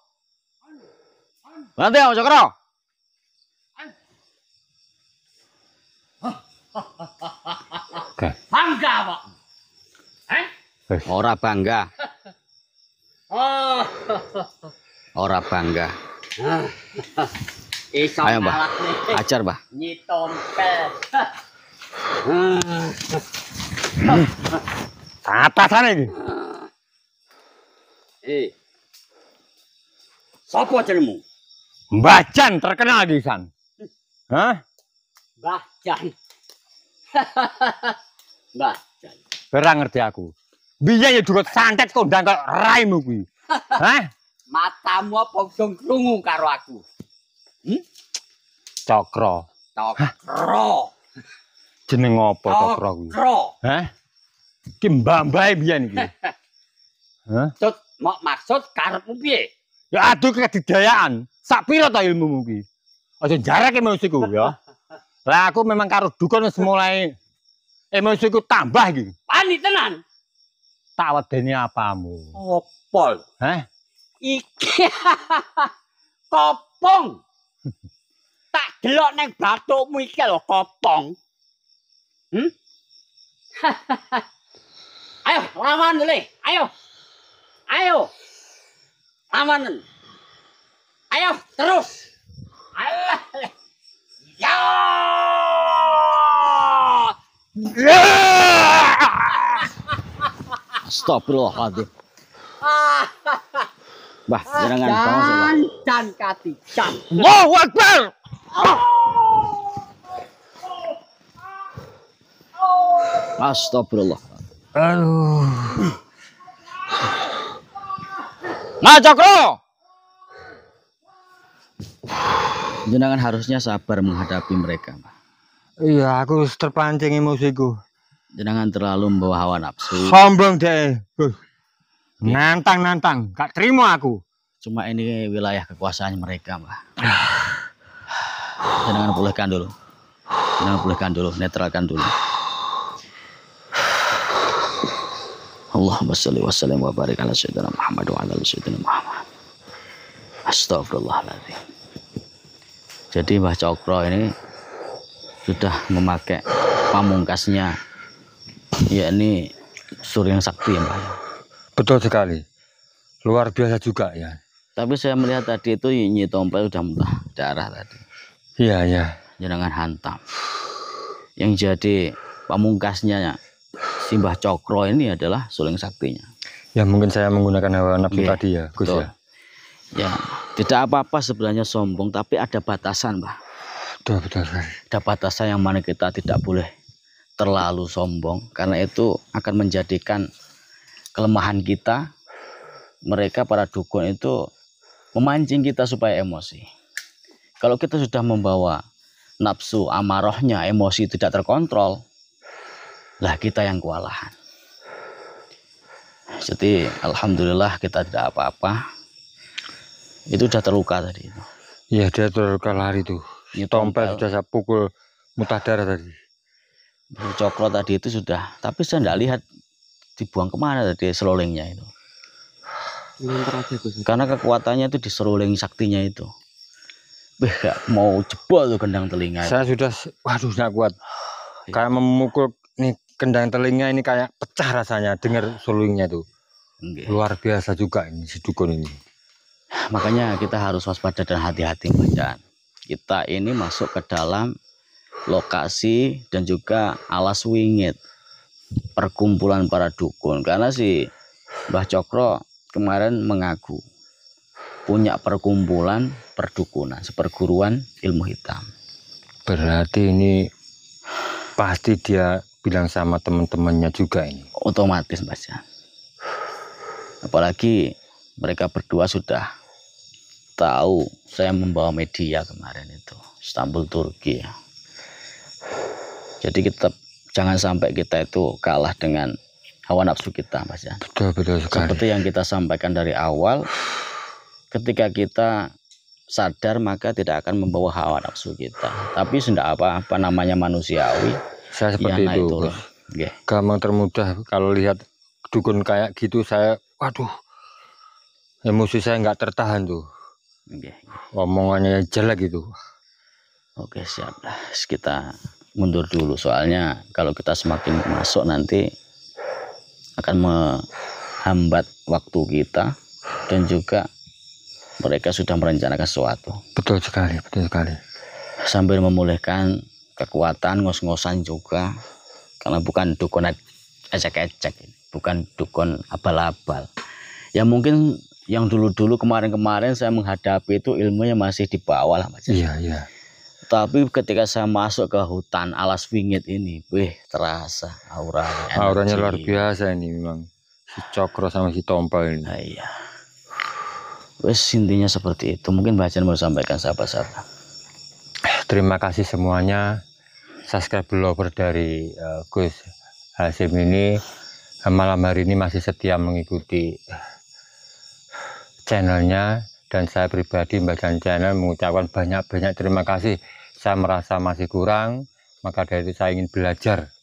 Nanti Om Cokro. Bangga, Pak. Ora bangga. Oh. Ora bangga. Iso Ayo, Mbah. ngalahne Ajar, Mbah. Nyi Tompel. Atasane iki. Sopo jenengmu? Mbah Jan terkenal di san. Hah? Mbah Jan. Mbah Jan. Ora ngerti aku. Biyen ya durut santet kondang kok raimu kuwi. Hah? Matamu apa dong krungu karo aku? Cokro. Cokro. Jeneng apa Cokro kuwi? Cokro. Hah? Ki mbah-mbahe biyen iki. Hah? Maksud karepmu piye? Ya aduh kedidayaan. Sak pira ta ilmumu ki? Aja jarak emosiku ya. Lah aku memang karo dukun wis mulai emosiku tambah iki. Wani tenan. Tak wedeni apamu. Apa? Hah? Iki kopong. Tak delok nang bathukmu iki lho kopong. Ayo lawan le. Ayo. Ayo. Amanen. Ayo terus. Alah. Ya. Astagfirullahaladzim. Bah, jangan bangsa. Dan katijan. Allahu Akbar. Astagfirullah. Aduh. Nah, Cokro. Jenengan harusnya sabar menghadapi mereka. Iya, aku terpancing emosiku. Jangan terlalu membawa hawa nafsu. Sombong deh. Nantang, gak terima aku. Cuma ini wilayah kekuasaan mereka, Mbah. Jangan pulihkan dulu. Netralkan dulu. Allahumma sholli wa sallim wa barik ala sayyidina Muhammad wa ala sayyidina Muhammad. Astagfirullahaladzim. Jadi Mbah Cokro ini sudah memakai pamungkasnya, yakni Suryang Sakti, Mbah. Betul sekali. Luar biasa juga ya. Tapi saya melihat tadi itu Nyi Tompel sudah muntah darah tadi. Iya. Jangan hantam. Yang jadi pamungkasnya si Mbah Cokro ini adalah Suryang Saktinya. Ya mungkin saya menggunakan hawa nafsu tadi ya, Gus betul. Ya. Ya, tidak apa-apa sebenarnya sombong, tapi ada batasan, Mbah. Betul. Ada batasan yang mana kita tidak boleh terlalu sombong, karena itu akan menjadikan kelemahan kita. Mereka para dukun itu memancing kita supaya emosi. Kalau kita sudah membawa nafsu amarahnya, emosi tidak terkontrol, lah kita yang kewalahan. Jadi alhamdulillah kita tidak apa-apa. Itu sudah terluka tadi. Iya, dia terluka lari tuh. Tompel sudah saya pukul muntah darah tadi. Cokro tadi itu sudah, tapi saya tidak lihat dibuang kemana tadi serolingnya itu. Karena kekuatannya itu di seruling saktinya itu. Gak mau jebol tuh kendang telinga. Saya sudah, waduh nggak kuat. Kayak memukul nih kendang telinga ini kayak pecah rasanya dengar serulingnya tuh. Luar biasa juga ini si dukun ini. Makanya kita harus waspada dan hati-hati bacaan. Kita ini masuk ke dalam lokasi dan juga alas wingit perkumpulan para dukun. Karena si Mbah Cokro kemarin mengaku punya perkumpulan perdukunan, seperguruan ilmu hitam. Berarti ini pasti dia bilang sama teman-temannya juga ini. Otomatis bacaan. Apalagi mereka berdua sudah tahu saya membawa media kemarin itu Istanbul Turki ya. Jadi kita jangan sampai kita itu kalah dengan hawa nafsu kita, Mas ya. Betul sekali. Seperti yang kita sampaikan dari awal, ketika kita sadar maka tidak akan membawa hawa nafsu kita. Tapi sudah apa namanya manusiawi. Saya seperti ya, itu. Gampang termudah kalau lihat dukun kayak gitu saya, waduh, emosi saya nggak tertahan tuh. Omongannya jelek gitu. Oke, siap lah. Kita mundur dulu soalnya kalau kita semakin masuk nanti akan menghambat waktu kita dan juga mereka sudah merencanakan sesuatu. Betul sekali. Sambil memulihkan kekuatan, ngos-ngosan juga, karena bukan dukun ecek-ecek, bukan dukun abal-abal. Ya mungkin yang dulu-dulu kemarin-kemarin saya menghadapi itu ilmunya masih di bawah lah, Mas. Iya. Tapi ketika saya masuk ke hutan alas wingit ini, terasa auranya. Auranya luar biasa ini memang. Si Cokro sama si Tompel ini. Nah, iya. Intinya seperti itu. Mungkin bacaan mau sampaikan sahabat-sahabat. Terima kasih semuanya. Subscriber dari Gus Hasyim ini malam hari ini masih setia mengikuti channelnya, dan saya pribadi Mbak Channel mengucapkan banyak terima kasih. Saya merasa masih kurang, maka dari itu saya ingin belajar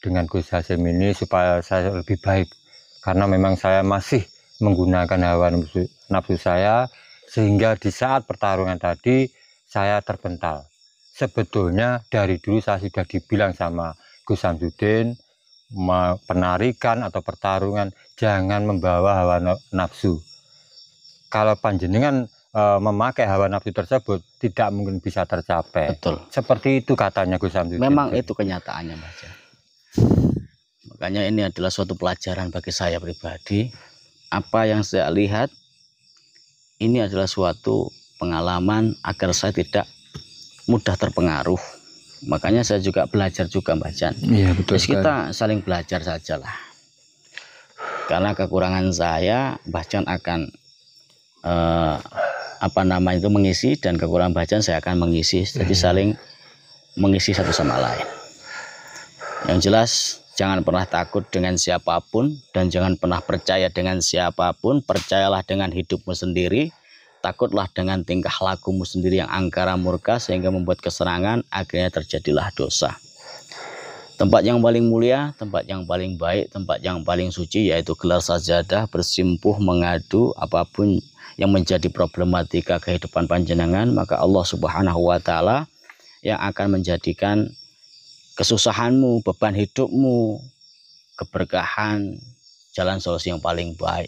dengan Gus Hasyim ini supaya saya lebih baik, karena memang saya masih menggunakan hawa nafsu saya, sehingga di saat pertarungan tadi saya terpental. Sebetulnya dari dulu saya sudah dibilang sama Gus Samsudin, penarikan atau pertarungan jangan membawa hawa nafsu. Kalau panjenengan memakai hawa nafsu tersebut tidak mungkin bisa tercapai. Betul. Seperti itu katanya Gus Samsudin. Memang itu kenyataannya, Mbah Jan. Makanya ini adalah suatu pelajaran bagi saya pribadi. Apa yang saya lihat ini adalah suatu pengalaman agar saya tidak mudah terpengaruh. Makanya saya juga belajar juga, Mbah Jan. Iya, betul. Terus kita saling belajar sajalah. Karena kekurangan saya, Mbah Jan akan mengisi, dan kekurangan Mbah Jan saya akan mengisi. Jadi saling mengisi satu sama lain. Yang jelas, jangan pernah takut dengan siapapun dan jangan pernah percaya dengan siapapun. Percayalah dengan hidupmu sendiri. Takutlah dengan tingkah lakumu sendiri yang angkara murka sehingga membuat keserangan, akhirnya terjadilah dosa. Tempat yang paling mulia, tempat yang paling baik, tempat yang paling suci yaitu gelar sajadah, bersimpuh, mengadu apapun yang menjadi problematika kehidupan panjenengan, maka Allah Subhanahu wa taala yang akan menjadikan kesusahanmu, beban hidupmu, keberkahan, jalan solusi yang paling baik.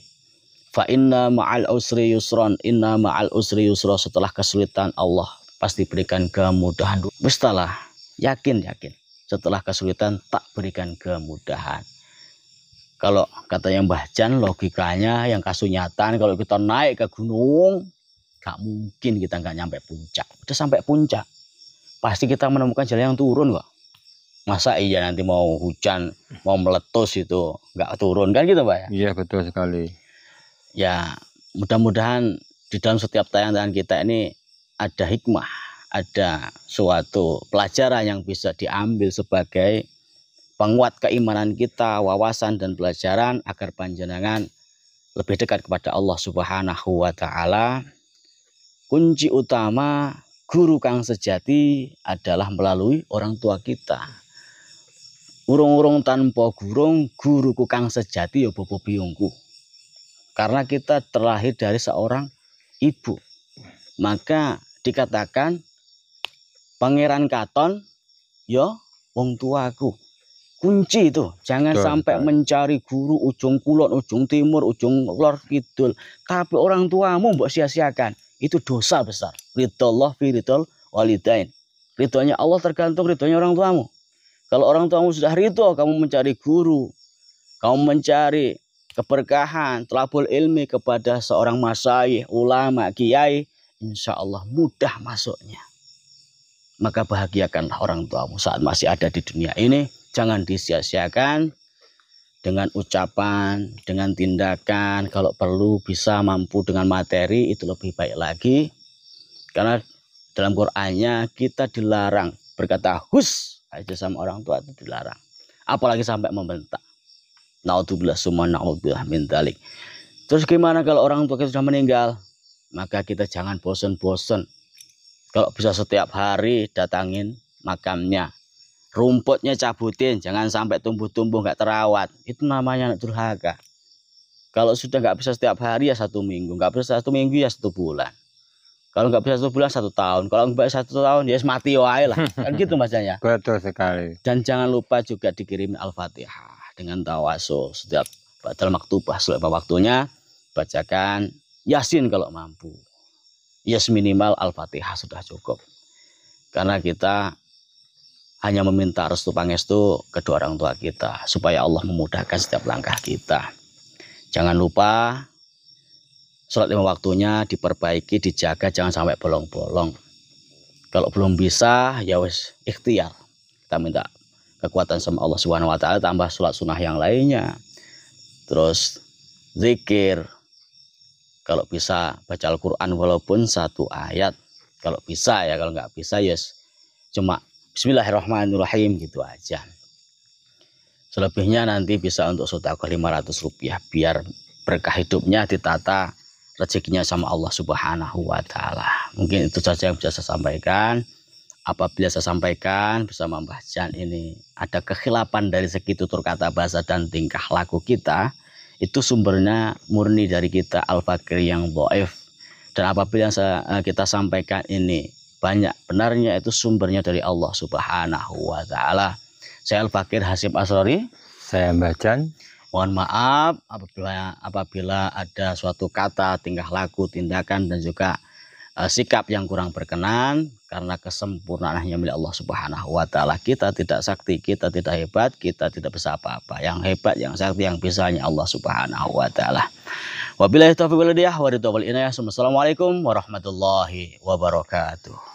Fa inna ma'al usri yusron, inna ma'al usri yusra. Setelah kesulitan Allah pasti berikan kemudahan. Bistalah, yakin. Setelah kesulitan tak berikan kemudahan. Kalau katanya Mbah Jan, logikanya yang kasunyatan, kalau kita naik ke gunung, gak mungkin kita nggak nyampe puncak. Udah sampai puncak, pasti kita menemukan jalan yang turun kok. Masa iya nanti mau hujan, mau meletus itu nggak turun kan gitu, Pak ya? Iya, betul sekali. Ya, mudah-mudahan di dalam setiap tayangan kita ini ada hikmah, ada suatu pelajaran yang bisa diambil sebagai penguat keimanan kita, wawasan dan pelajaran agar panjenengan lebih dekat kepada Allah Subhanahu wa taala. Kunci utama guru kang sejati adalah melalui orang tua kita. Urung-urung tanpa gurung, guruku kang sejati ya bobo biungku. Karena kita terlahir dari seorang ibu, maka dikatakan Pangeran Katon ya wong tuaku. Kunci itu, jangan sampai mencari guru ujung kulon, ujung timur, ujung lor kidul, tapi orang tuamu mbok sia-siakan. Itu dosa besar. Ridhollah fi ridhol walidain. Ridhonya Allah tergantung ridhonya orang tuamu. Kalau orang tuamu sudah ridho, kamu mencari guru, kamu mencari keberkahan, thalabul ilmi kepada seorang masyayikh, ulama, kiai, insya Allah mudah masuknya. Maka bahagiakanlah orang tuamu saat masih ada di dunia ini. Jangan disia-siakan dengan ucapan, dengan tindakan. Kalau perlu bisa mampu dengan materi, itu lebih baik lagi. Karena dalam Qur'annya kita dilarang berkata hus aja sama orang tua, itu dilarang. Apalagi sampai membentak. Naudzubillah summa naudzubillah min dzalik. Terus gimana kalau orang tua kita sudah meninggal? Maka kita jangan bosan-bosan. Kalau bisa setiap hari datangin makamnya. Rumputnya cabutin, jangan sampai tumbuh-tumbuh nggak terawat. Itu namanya anak durhaka. Kalau sudah nggak bisa setiap hari ya 1 minggu, nggak bisa 1 minggu ya 1 bulan. Kalau nggak bisa 1 bulan 1 tahun. Kalau nggak bisa 1 tahun ya mati wae lah. Kan gitu masanya. Betul sekali. Dan jangan lupa juga dikirimin Al-Fatihah dengan tawasul setiap dalam maktubah selama waktunya, bacakan Yasin kalau mampu. Yes, minimal Al-Fatihah sudah cukup. Karena kita hanya meminta restu pangestu kedua orang tua kita supaya Allah memudahkan setiap langkah kita. Jangan lupa sholat 5 waktunya diperbaiki, dijaga, jangan sampai bolong-bolong. Kalau belum bisa ya wis ikhtiar. Kita minta kekuatan sama Allah Subhanahu wa taala, tambah sholat sunnah yang lainnya. Terus zikir. Kalau bisa baca Al-Qur'an walaupun 1 ayat. Kalau bisa ya, kalau nggak bisa ya cuma Bismillahirrahmanirrahim gitu aja. Selebihnya nanti bisa untuk sedekah Rp500 biar berkah hidupnya ditata rezekinya sama Allah Subhanahu wa taala. Mungkin itu saja yang bisa saya sampaikan. Apabila saya sampaikan bersama Mbah Jan ini ada kekhilafan dari segi tutur kata bahasa dan tingkah laku kita, itu sumbernya murni dari kita Al-Fakir yang dhaif. Dan apabila kita sampaikan ini banyak benarnya, itu sumbernya dari Allah Subhanahu wa taala. Saya Al-Fakir Hasyim Asrori, saya Mbah Jan. Mohon maaf apabila ada suatu kata, tingkah laku, tindakan dan juga sikap yang kurang berkenan, karena kesempurnaan hanya milik Allah Subhanahu wa taala. Kita tidak sakti, kita tidak hebat, kita tidak bisa apa-apa. Yang hebat, yang sakti, yang bisa hanya Allah Subhanahu wa taala. Wabillahi taufiq wal hidayah wa ridha wal inayah. Assalamualaikum warahmatullahi wabarakatuh.